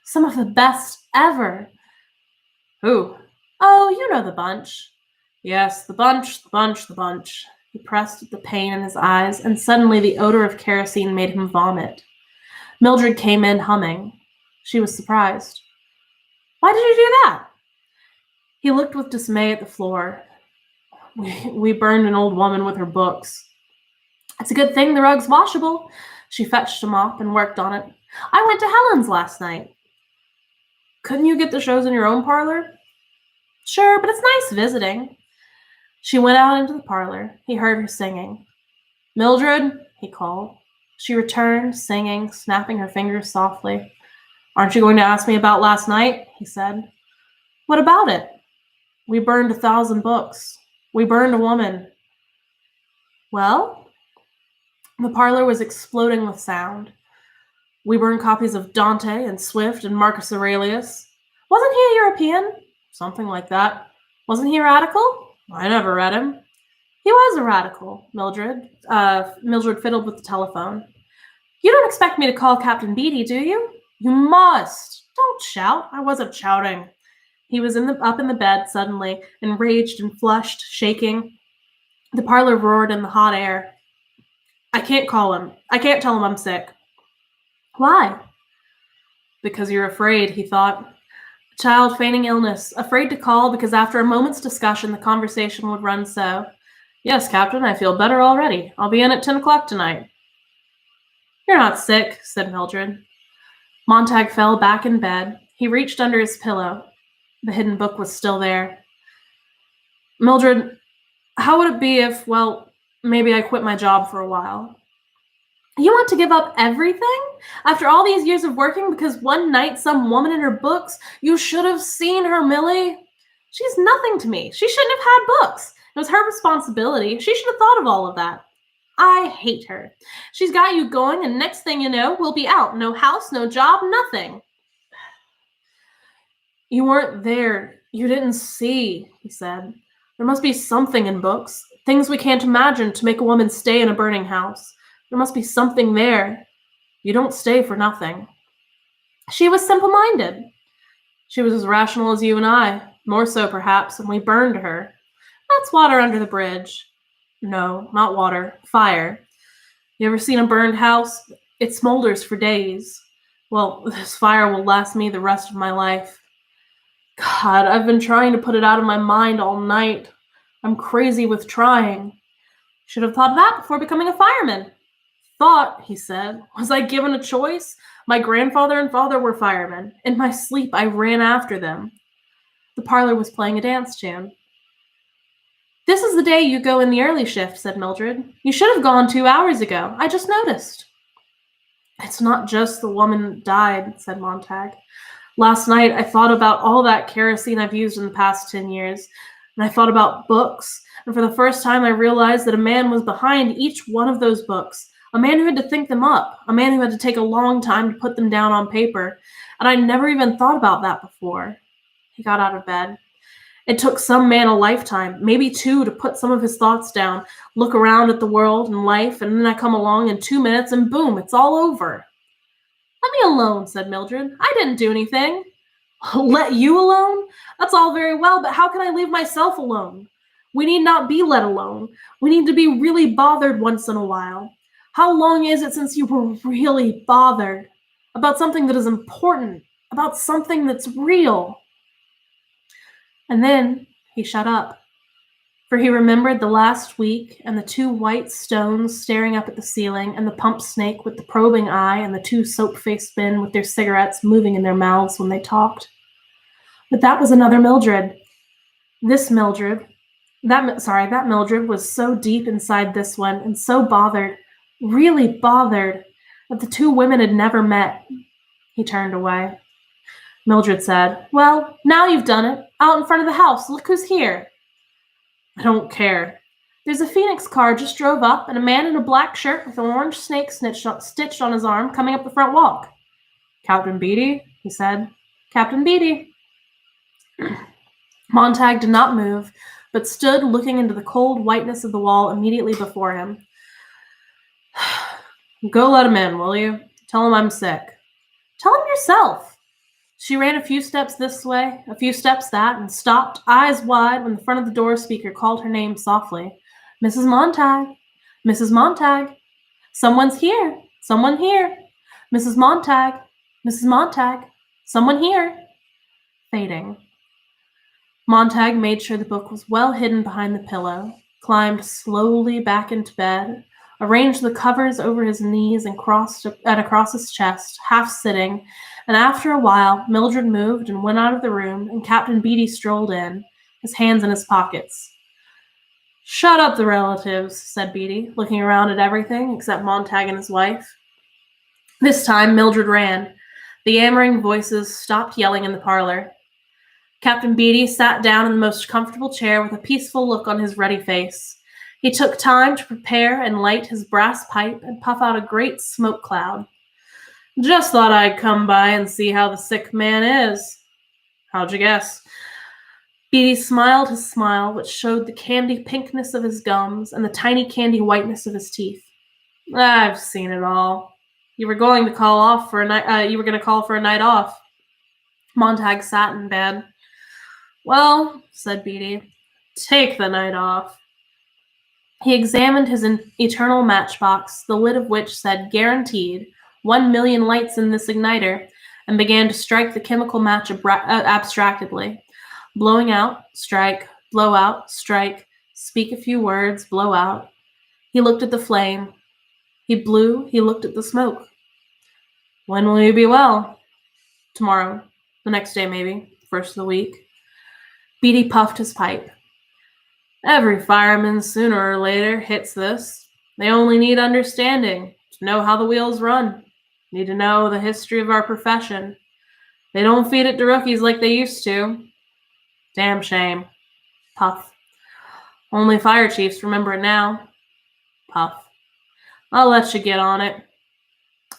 Some of the best ever. Who? Oh, you know the bunch. Yes, the bunch, the bunch, the bunch. He pressed at the pain in his eyes, and suddenly the odor of kerosene made him vomit. Mildred came in humming. She was surprised. Why did you do that? He looked with dismay at the floor. We burned an old woman with her books. It's a good thing the rug's washable. She fetched a mop and worked on it. I went to Helen's last night. Couldn't you get the shows in your own parlor? Sure, but it's nice visiting. She went out into the parlor. He heard her singing. Mildred, he called. She returned, singing, snapping her fingers softly. "Aren't you going to ask me about last night?" he said. "What about it?" "We burned 1,000 books. We burned a woman." "Well?" The parlor was exploding with sound. "We burned copies of Dante and Swift and Marcus Aurelius." "Wasn't he a European?" "Something like that." "Wasn't he a radical?" "I never read him." "He was a radical," Mildred fiddled with the telephone. "You don't expect me to call Captain Beatty, do you?" "You must." "Don't shout." "I wasn't shouting." He was up in the bed suddenly, enraged and flushed, shaking. The parlor roared in the hot air. "I can't call him. I can't tell him I'm sick." "Why?" "Because you're afraid," he thought. A child feigning illness, afraid to call because after a moment's discussion the conversation would run so. "Yes, Captain, I feel better already. I'll be in at 10 o'clock tonight." "You're not sick," said Mildred. Montag fell back in bed. He reached under his pillow. The hidden book was still there. "Mildred, how would it be if, well, maybe I quit my job for a while?" "You want to give up everything? After all these years of working because one night some woman in her books, you should have seen her, Millie. She's nothing to me. She shouldn't have had books. It was her responsibility. She should have thought of all of that. I hate her. She's got you going, and next thing you know, we'll be out. No house, no job, nothing." "You weren't there. You didn't see," he said. "There must be something in books, things we can't imagine to make a woman stay in a burning house. There must be something there. You don't stay for nothing." She was simple-minded. She was as rational as you and I, more so perhaps, and we burned her. That's water under the bridge. No, not water, fire. You ever seen a burned house? It smolders for days. Well, this fire will last me the rest of my life. God, I've been trying to put it out of my mind all night. I'm crazy with trying. Should have thought of that before becoming a fireman. "Thought," he said. "Was I given a choice? My grandfather and father were firemen. In my sleep, I ran after them." The parlor was playing a dance tune. "This is the day you go in the early shift," said Mildred. "You should have gone 2 hours ago. I just noticed." "It's not just the woman died," said Montag. "Last night, I thought about all that kerosene I've used in the past 10 years, and I thought about books, and for the first time I realized that a man was behind each one of those books, a man who had to think them up, a man who had to take a long time to put them down on paper, and I never even thought about that before." He got out of bed. "It took some man a lifetime, maybe 2, to put some of his thoughts down, look around at the world and life, and then I come along in 2 minutes and boom, it's all over." "Let me alone," said Mildred. "I didn't do anything." "Let you alone? That's all very well, but how can I leave myself alone? We need not be let alone. We need to be really bothered once in a while. How long is it since you were really bothered? About something that is important, about something that's real." And then he shut up, for he remembered the last week and the 2 white stones staring up at the ceiling and the pump snake with the probing eye and the 2 soap-faced men with their cigarettes moving in their mouths when they talked. But that was another Mildred. That Mildred was so deep inside this one and so bothered, really bothered, that the 2 women had never met. He turned away. Mildred said, "Well, now you've done it. Out in front of the house. Look who's here." "I don't care." "There's a Phoenix car just drove up and a man in a black shirt with an orange snake stitched on his arm coming up the front walk." "Captain Beatty?" he said. "Captain Beatty." Montag did not move, but stood looking into the cold whiteness of the wall immediately before him. "Go let him in, will you? Tell him I'm sick." "Tell him yourself." She ran a few steps this way, a few steps that, and stopped, eyes wide, when the front of the door speaker called her name softly. "Mrs. Montag! Mrs. Montag! Someone's here! Someone here! Mrs. Montag! Mrs. Montag! Someone here!" Fading. Montag made sure the book was well hidden behind the pillow, climbed slowly back into bed, arranged the covers over his knees and across his chest, half sitting, and after a while, Mildred moved and went out of the room, and Captain Beatty strolled in, his hands in his pockets. Shut up the relatives, said Beatty, looking around at everything except Montag and his wife. This time Mildred ran. The yammering voices stopped yelling in the parlor. Captain Beatty sat down in the most comfortable chair with a peaceful look on his ruddy face. He took time to prepare and light his brass pipe and puff out a great smoke cloud. Just thought I'd come by and see how the sick man is. How'd you guess? Beatty smiled his smile, which showed the candy pinkness of his gums and the tiny candy whiteness of his teeth. I've seen it all. You were going to call for a night off. Montag sat in bed. Well, said Beatty, take the night off. He examined his eternal matchbox, the lid of which said guaranteed, 1,000,000 lights in this igniter, and began to strike the chemical match abstractedly. Blowing out, strike, blow out, strike, speak a few words, blow out. He looked at the flame. He blew, he looked at the smoke. When will you be well? Tomorrow. The next day, maybe. First of the week. Beatty puffed his pipe. Every fireman, sooner or later, hits this. They only need understanding to know how the wheels run. Need to know the history of our profession. They don't feed it to rookies like they used to. Damn shame. Puff. Only fire chiefs remember it now. Puff. I'll let you get on it.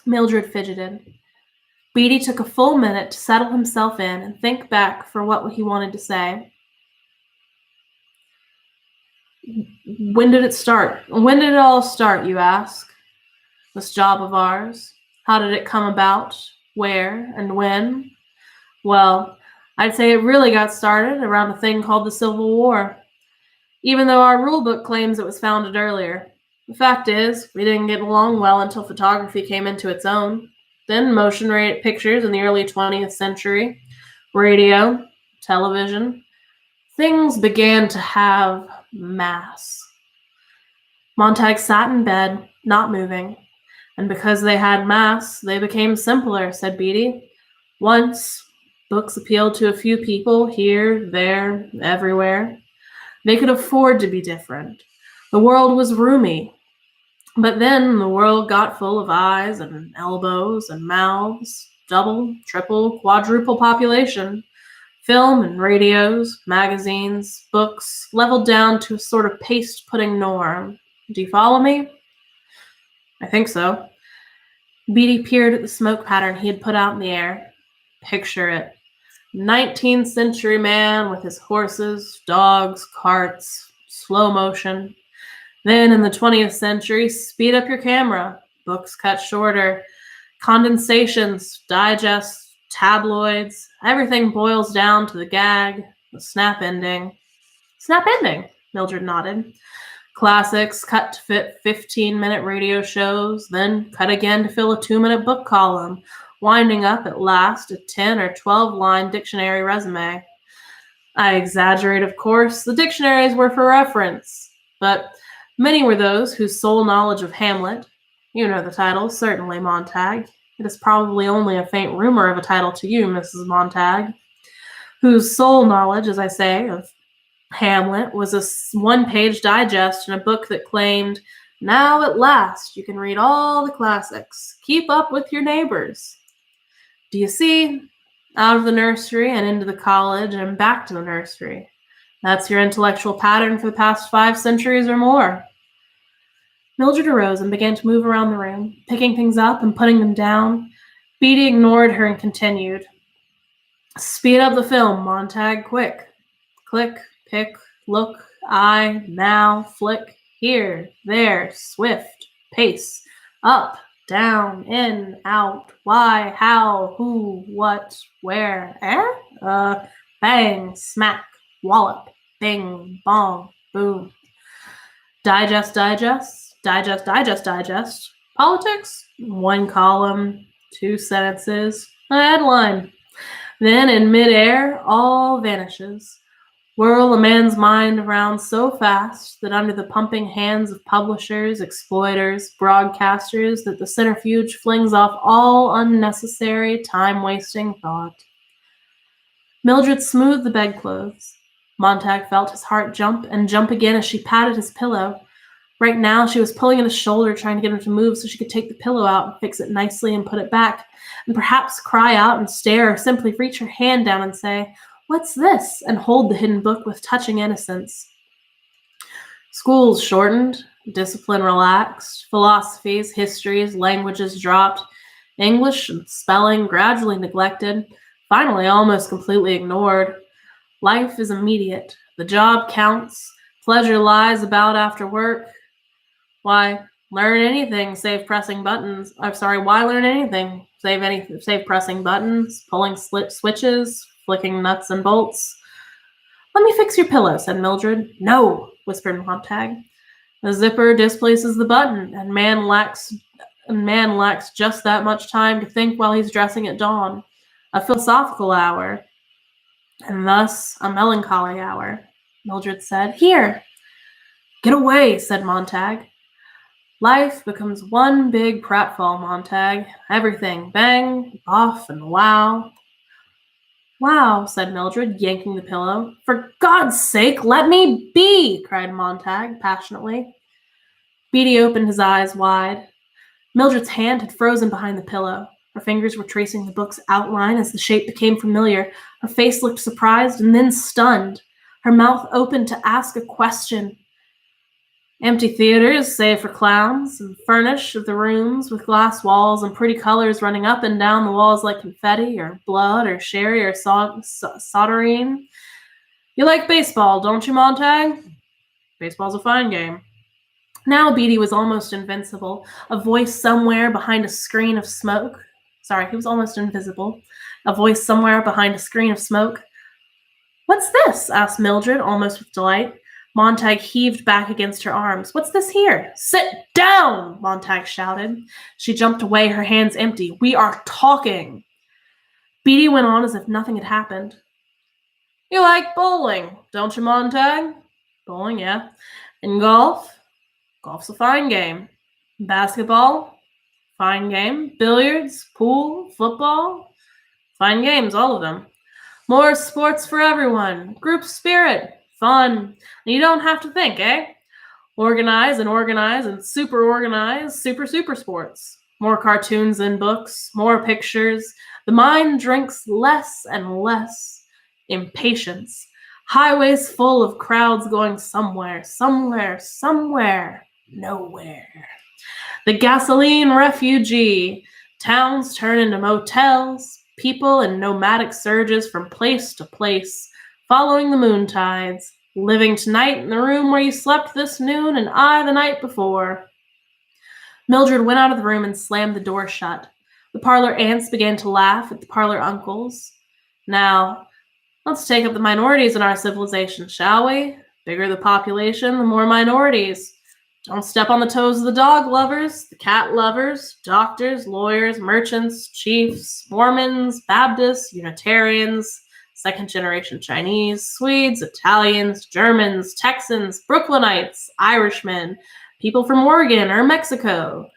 Mildred fidgeted. Beatty took a full minute to settle himself in and think back for what he wanted to say. When did it start? When did it all start, you ask? This job of ours? How did it come about? Where and when? Well, I'd say it really got started around a thing called the Civil War, even though our rule book claims it was founded earlier. The fact is, we didn't get along well until photography came into its own. Then motion pictures in the early 20th century, radio, television. Things began to have mass. Montag sat in bed, not moving. And because they had mass, they became simpler, said Beatty. Once, books appealed to a few people here, there, everywhere. They could afford to be different. The world was roomy. But then the world got full of eyes and elbows and mouths, double, triple, quadruple population. Film and radios, magazines, books, leveled down to a sort of paste-pudding norm. Do you follow me? I think so. Beatty peered at the smoke pattern he had put out in the air. Picture it. 19th century man with his horses, dogs, carts, slow motion. Then in the 20th century, speed up your camera. Books cut shorter. Condensations, digests, tabloids. Everything boils down to the gag, the snap ending. Snap ending, Mildred nodded. Classics cut to fit 15-minute radio shows, then cut again to fill a 2-minute book column, winding up at last a 10 or 12-line dictionary resume. I exaggerate, of course. The dictionaries were for reference, but many were those whose sole knowledge of Hamlet, you know the title, certainly, Montag. It is probably only a faint rumor of a title to you, Mrs. Montag, whose sole knowledge, as I say, of Hamlet was a one-page digest in a book that claimed, now at last you can read all the classics. Keep up with your neighbors. Do you see? Out of the nursery and into the college and back to the nursery. That's your intellectual pattern for the past 5 centuries or more. Mildred arose and began to move around the room, picking things up and putting them down. Beatty ignored her and continued. Speed up the film, Montag, quick. Click, pick, look, eye, now, flick, here, there, swift, pace, up, down, in, out, why, how, who, what, where, bang, smack, wallop, bing, bong, boom. Digest, digest. Politics, 1 column, 2 sentences, a headline. Then in midair, all vanishes. Whirl a man's mind around so fast that under the pumping hands of publishers, exploiters, broadcasters, that the centrifuge flings off all unnecessary, time-wasting thought. Mildred smoothed the bedclothes. Montag felt his heart jump and jump again as she patted his pillow. Right now, she was pulling at his shoulder, trying to get him to move so she could take the pillow out and fix it nicely and put it back, and perhaps cry out and stare, or simply reach her hand down and say, "What's this?" and hold the hidden book with touching innocence. Schools shortened, discipline relaxed, philosophies, histories, languages dropped, English and spelling gradually neglected, finally almost completely ignored. Life is immediate. The job counts. Pleasure lies about after work. Why learn anything save pressing buttons? Why learn anything save pressing buttons, pulling switches, flicking nuts and bolts? "Let me fix your pillow," said Mildred. "No," whispered Montag. "The zipper displaces the button, and man lacks just that much time to think while he's dressing at dawn. A philosophical hour, and thus a melancholy hour," Mildred said. "Here." "Get away," said Montag. "Life becomes one big pratfall, Montag. Everything bang, off, and wow." "Wow," said Mildred, yanking the pillow. "For God's sake, let me be!" cried Montag passionately. Beatty opened his eyes wide. Mildred's hand had frozen behind the pillow. Her fingers were tracing the book's outline as the shape became familiar. Her face looked surprised and then stunned. Her mouth opened to ask a question. Empty theaters, save for clowns, and furnished the rooms with glass walls and pretty colors running up and down the walls like confetti or blood or sherry or soldering. "You like baseball, don't you, Montag?" "Baseball's a fine game." Now Beatty was almost invincible. A voice somewhere behind a screen of smoke. He was almost invisible. A voice somewhere behind a screen of smoke. "What's this?" asked Mildred, almost with delight. Montag heaved back against her arms. "What's this here?" "Sit down!" Montag shouted. She jumped away, her hands empty. "We are talking." Beatty went on as if nothing had happened. "You like bowling, don't you, Montag?" "Bowling, yeah." "And golf?" "Golf's a fine game." "Basketball?" "Fine game." "Billiards, pool, football?" "Fine games, all of them." "More sports for everyone. Group spirit. Fun. And you don't have to think, eh? Organize and super organize, super sports. More cartoons and books, more pictures. The mind drinks less and less. Impatience. Highways full of crowds going somewhere, nowhere. The gasoline refugee. Towns turn into motels. People in nomadic surges from place to place, following the moon tides, living tonight in the room where you slept this noon and I the night before. Mildred went out of the room and slammed the door shut. The parlor aunts began to laugh at the parlor uncles. "Now, let's take up the minorities in our civilization, shall we? Bigger the population, the more minorities. Don't step on the toes of the dog lovers, the cat lovers, doctors, lawyers, merchants, chiefs, Mormons, Baptists, Unitarians, second-generation Chinese, Swedes, Italians, Germans, Texans, Brooklynites, Irishmen, people from Oregon or Mexico.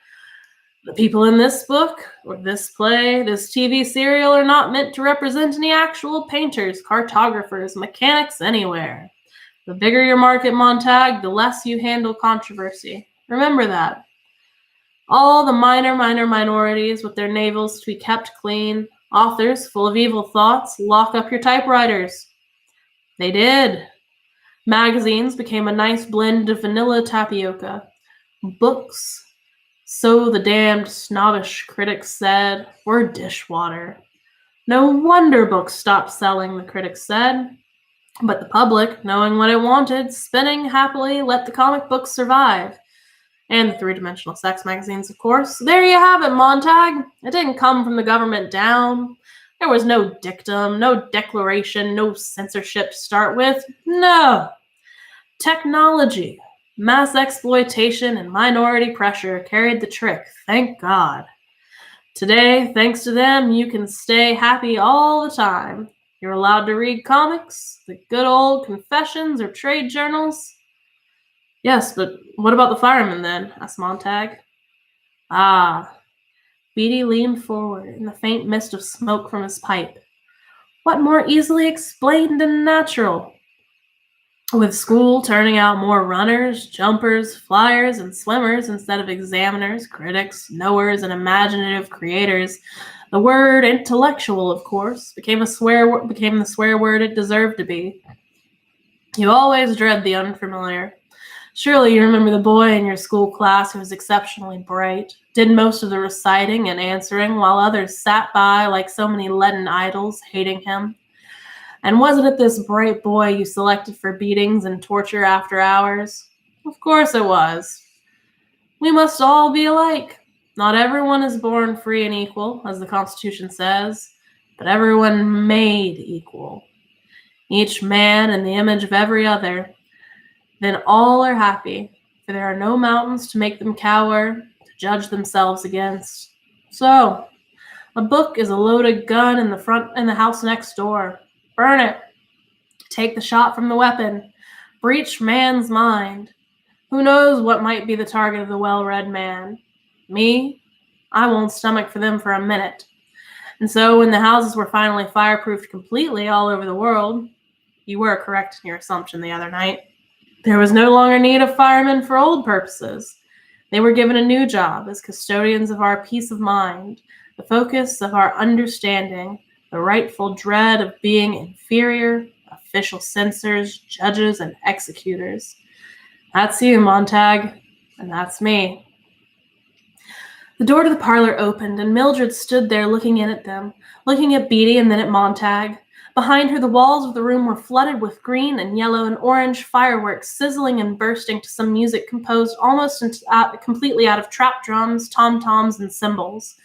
The people in this book, or this play, this TV serial are not meant to represent any actual painters, cartographers, mechanics anywhere. The bigger your market, Montag, the less you handle controversy. Remember that. All the minor minorities with their navels to be kept clean, authors full of evil thoughts, lock up your typewriters." They did. Magazines became a nice blend of vanilla tapioca. Books, so the damned snobbish critics said, were dishwater. No wonder books stopped selling, the critics said. But the public, knowing what it wanted, spinning happily, let the comic books survive. And the three-dimensional sex magazines, of course. There you have it, Montag. It didn't come from the government down. There was no dictum, no declaration, no censorship to start with. No. Technology, mass exploitation, and minority pressure carried the trick, thank God. Today, thanks to them, you can stay happy all the time. You're allowed to read comics, the good old confessions or trade journals. "Yes, but what about the firemen then?" asked Montag. "Ah." Beatty leaned forward in the faint mist of smoke from his pipe. "What more easily explained and natural? with school turning out more runners, jumpers, flyers, and swimmers instead of examiners, critics, knowers, and imaginative creators. The word intellectual, of course, became the swear word it deserved to be. You always dread the unfamiliar. Surely you remember the boy in your school class who was exceptionally bright, did most of the reciting and answering, while others sat by like so many leaden idols, hating him. And wasn't it this bright boy you selected for beatings and torture after hours? Of course it was. We must all be alike. Not everyone is born free and equal, as the Constitution says, but everyone made equal. Each man in the image of every other. Then all are happy, for there are no mountains to make them cower, to judge themselves against. So, a book is a loaded gun in the house next door. Burn it. Take the shot from the weapon. Breach man's mind. Who knows what might be the target of the well-read man? Me? I won't stomach for them for a minute. And so when the houses were finally fireproofed completely all over the world, you were correct in your assumption the other night, there was no longer need of firemen for old purposes. They were given a new job as custodians of our peace of mind, the focus of our understanding, the rightful dread of being inferior, official censors, judges, and executors. That's you, Montag, and that's me. The door to the parlor opened, and Mildred stood there looking in at them, looking at Beatty and then at Montag. Behind her, the walls of the room were flooded with green and yellow and orange fireworks, sizzling and bursting to some music composed almost completely out of trap drums, tom-toms, and cymbals.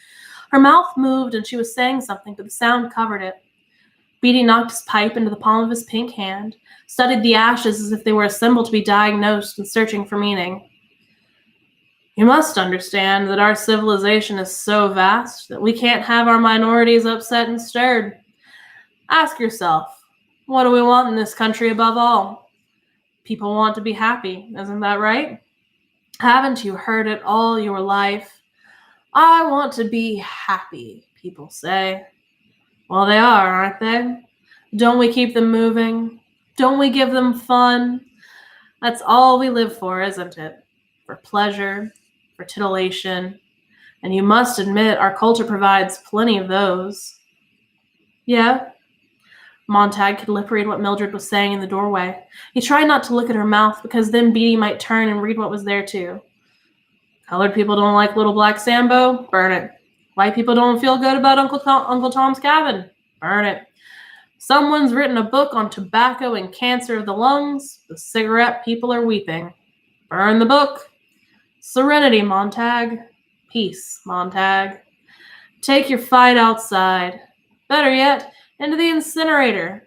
Her mouth moved, and she was saying something, but the sound covered it. Beatty knocked his pipe into the palm of his pink hand, studied the ashes as if they were a symbol to be diagnosed and searching for meaning. You must understand that our civilization is so vast that we can't have our minorities upset and stirred. Ask yourself, what do we want in this country above all? People want to be happy, isn't that right? Haven't you heard it all your life? I want to be happy, people say. Well, they are, aren't they? Don't we keep them moving? Don't we give them fun? That's all we live for, isn't it? For pleasure, for titillation. And you must admit our culture provides plenty of those. Yeah? Montag could lip read what Mildred was saying in the doorway. He tried not to look at her mouth, because then Beatty might turn and read what was there too. Colored people don't like Little Black Sambo? Burn it. White people don't feel good about Uncle Tom's Cabin? Burn it. Someone's written a book on tobacco and cancer of the lungs. The cigarette people are weeping. Burn the book. Serenity, Montag. Peace, Montag. Take your fight outside. Better yet, into the incinerator.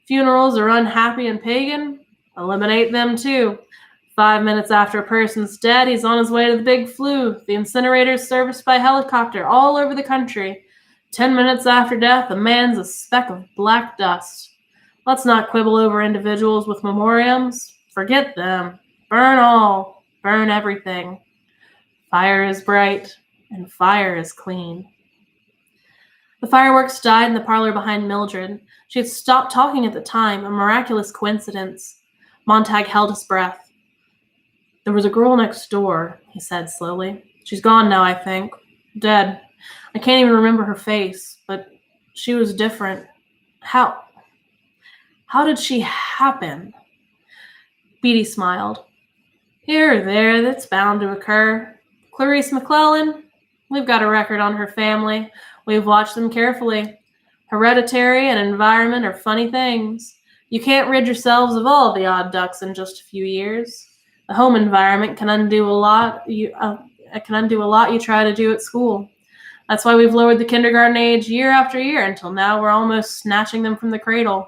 Funerals are unhappy and pagan. Eliminate them too. 5 minutes after a person's dead, he's on his way to the big flu. The incinerator is serviced by helicopter all over the country. 10 minutes after death, a man's a speck of black dust. Let's not quibble over individuals with memoriams. Forget them. Burn all. Burn everything. Fire is bright, and fire is clean. The fireworks died in the parlor behind Mildred. She had stopped talking at the time, a miraculous coincidence. Montag held his breath. There was a girl next door, he said slowly. She's gone now, I think. Dead. I can't even remember her face, but she was different. How did she happen? Beatty smiled. Here or there, that's bound to occur. Clarice McClellan, we've got a record on her family. We've watched them carefully. Hereditary and environment are funny things. You can't rid yourselves of all the odd ducks in just a few years. The home environment can undo a lot. You try to do at school. That's why we've lowered the kindergarten age year after year until now we're almost snatching them from the cradle.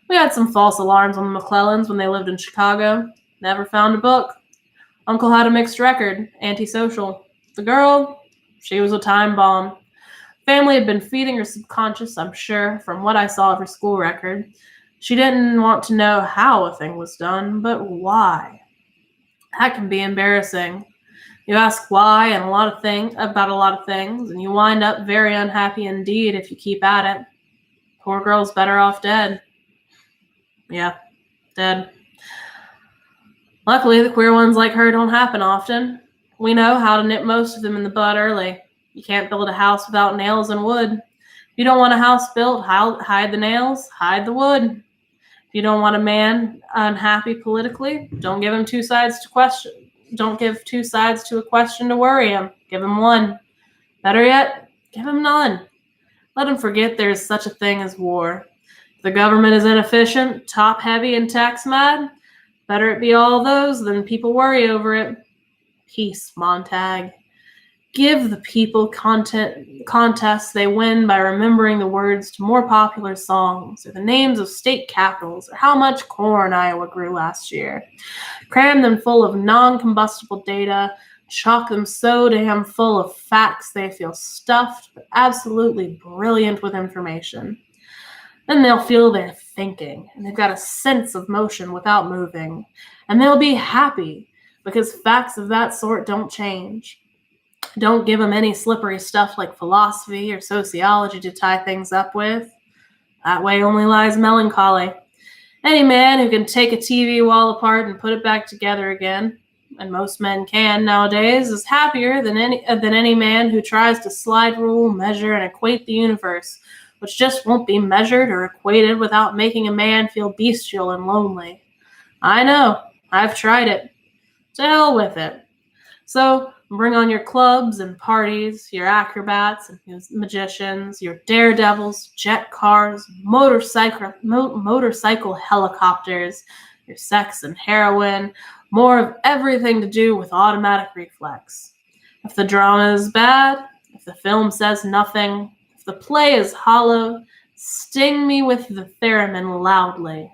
We had some false alarms on the McClellans when they lived in Chicago. Never found a book. Uncle had a mixed record, antisocial. The girl, she was a time bomb. Family had been feeding her subconscious, I'm sure, from what I saw of her school record. She didn't want to know how a thing was done, but why. That can be embarrassing. You ask why and about a lot of things, and you wind up very unhappy indeed if you keep at it. Poor girl's better off dead. Yeah, dead. Luckily, the queer ones like her don't happen often. We know how to nip most of them in the bud early. You can't build a house without nails and wood. If you don't want a house built, hide the nails, hide the wood. If you don't want a man unhappy politically, don't give him two sides to question. Don't give two sides to a question to worry him. Give him one. Better yet, give him none. Let him forget there is such a thing as war. If the government is inefficient, top-heavy, and tax-mad, better it be all those than people worry over it. Peace, Montag. Give the people contests they win by remembering the words to more popular songs, or the names of state capitals, or how much corn Iowa grew last year. Cram them full of non-combustible data, chock them so damn full of facts they feel stuffed, but absolutely brilliant with information. Then they'll feel they're thinking, and they've got a sense of motion without moving, and they'll be happy, because facts of that sort don't change. Don't give them any slippery stuff like philosophy or sociology to tie things up with. That way only lies melancholy. Any man who can take a TV wall apart and put it back together again, and most men can nowadays, is happier than any man who tries to slide rule, measure, and equate the universe, which just won't be measured or equated without making a man feel bestial and lonely. I know. I've tried it. To hell with it. So bring on your clubs and parties, your acrobats and magicians, your daredevils, jet cars, motorcycle helicopters, your sex and heroin, more of everything to do with automatic reflex. If the drama is bad, if the film says nothing, if the play is hollow, sting me with the theremin loudly.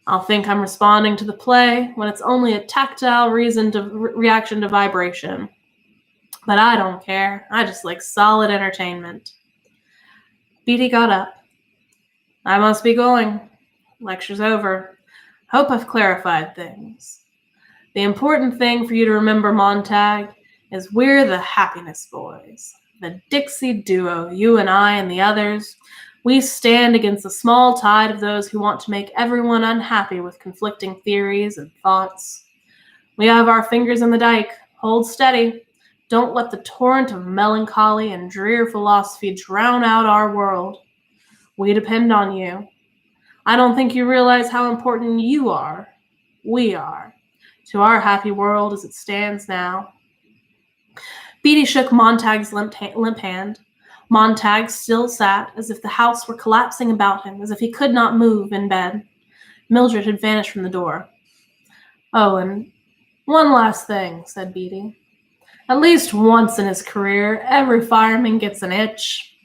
I'll think I'm responding to the play when it's only a tactile reaction to vibration. But I don't care. I just like solid entertainment. Beatty got up. I must be going. Lecture's over. Hope I've clarified things. The important thing for you to remember, Montag, is we're the Happiness Boys. The Dixie duo, you and I and the others. We stand against the small tide of those who want to make everyone unhappy with conflicting theories and thoughts. We have our fingers in the dike. Hold steady. Don't let the torrent of melancholy and drear philosophy drown out our world. We depend on you. I don't think you realize how important you are. We are. To our happy world as it stands now. Beatty shook Montag's limp hand. Montag still sat as if the house were collapsing about him, as if he could not move in bed. Mildred had vanished from the door. Oh, and one last thing, said Beatty. At least once in his career, every fireman gets an itch.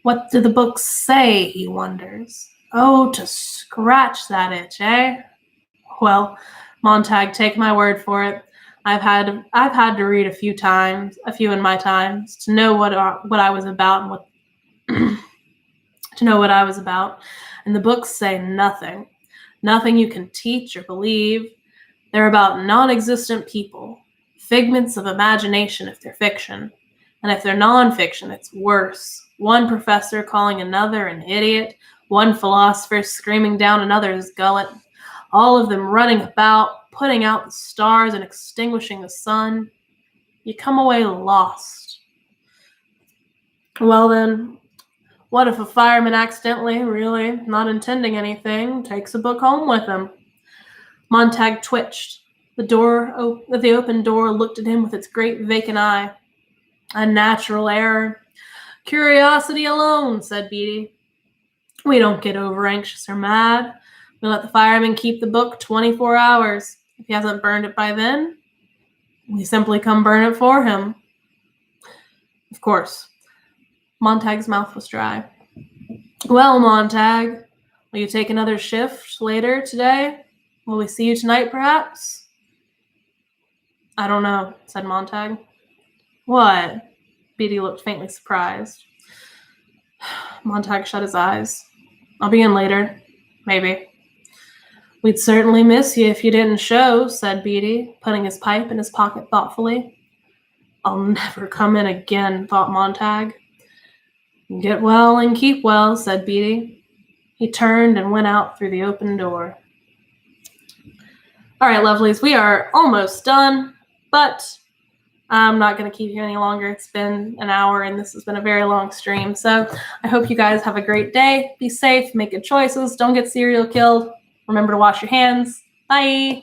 What do the books say, he wonders. Oh, to scratch that itch, eh? Well, Montag, take my word for it. I've had to read a few in my times, to know what I was about and to know what I was about. And the books say nothing you can teach or believe. They're about non-existent people, figments of imagination if they're fiction, and if they're non-fiction, it's worse. One professor calling another an idiot, one philosopher screaming down another's gullet, all of them running about, putting out the stars and extinguishing the sun. You come away lost. Well then, what if a fireman accidentally, really not intending anything, takes a book home with him? Montag twitched. The open door looked at him with its great vacant eye. A natural error. Curiosity alone, said Beatty. We don't get over anxious or mad. We let the fireman keep the book 24 hours. If he hasn't burned it by then, we simply come burn it for him. Of course. Montag's mouth was dry. Well, Montag, will you take another shift later today? Will we see you tonight, perhaps? I don't know, said Montag. What? Beatty looked faintly surprised. Montag shut his eyes. I'll be in later. Maybe. We'd certainly miss you if you didn't show, said Beatty, putting his pipe in his pocket thoughtfully. I'll never come in again, thought Montag. Get well and keep well, said Beatty. He turned and went out through the open door. All right, lovelies, we are almost done, but I'm not going to keep you any longer. It's been an hour, and this has been a very long stream. So I hope you guys have a great day. Be safe, make good choices, don't get serial killed. Remember to wash your hands. Bye.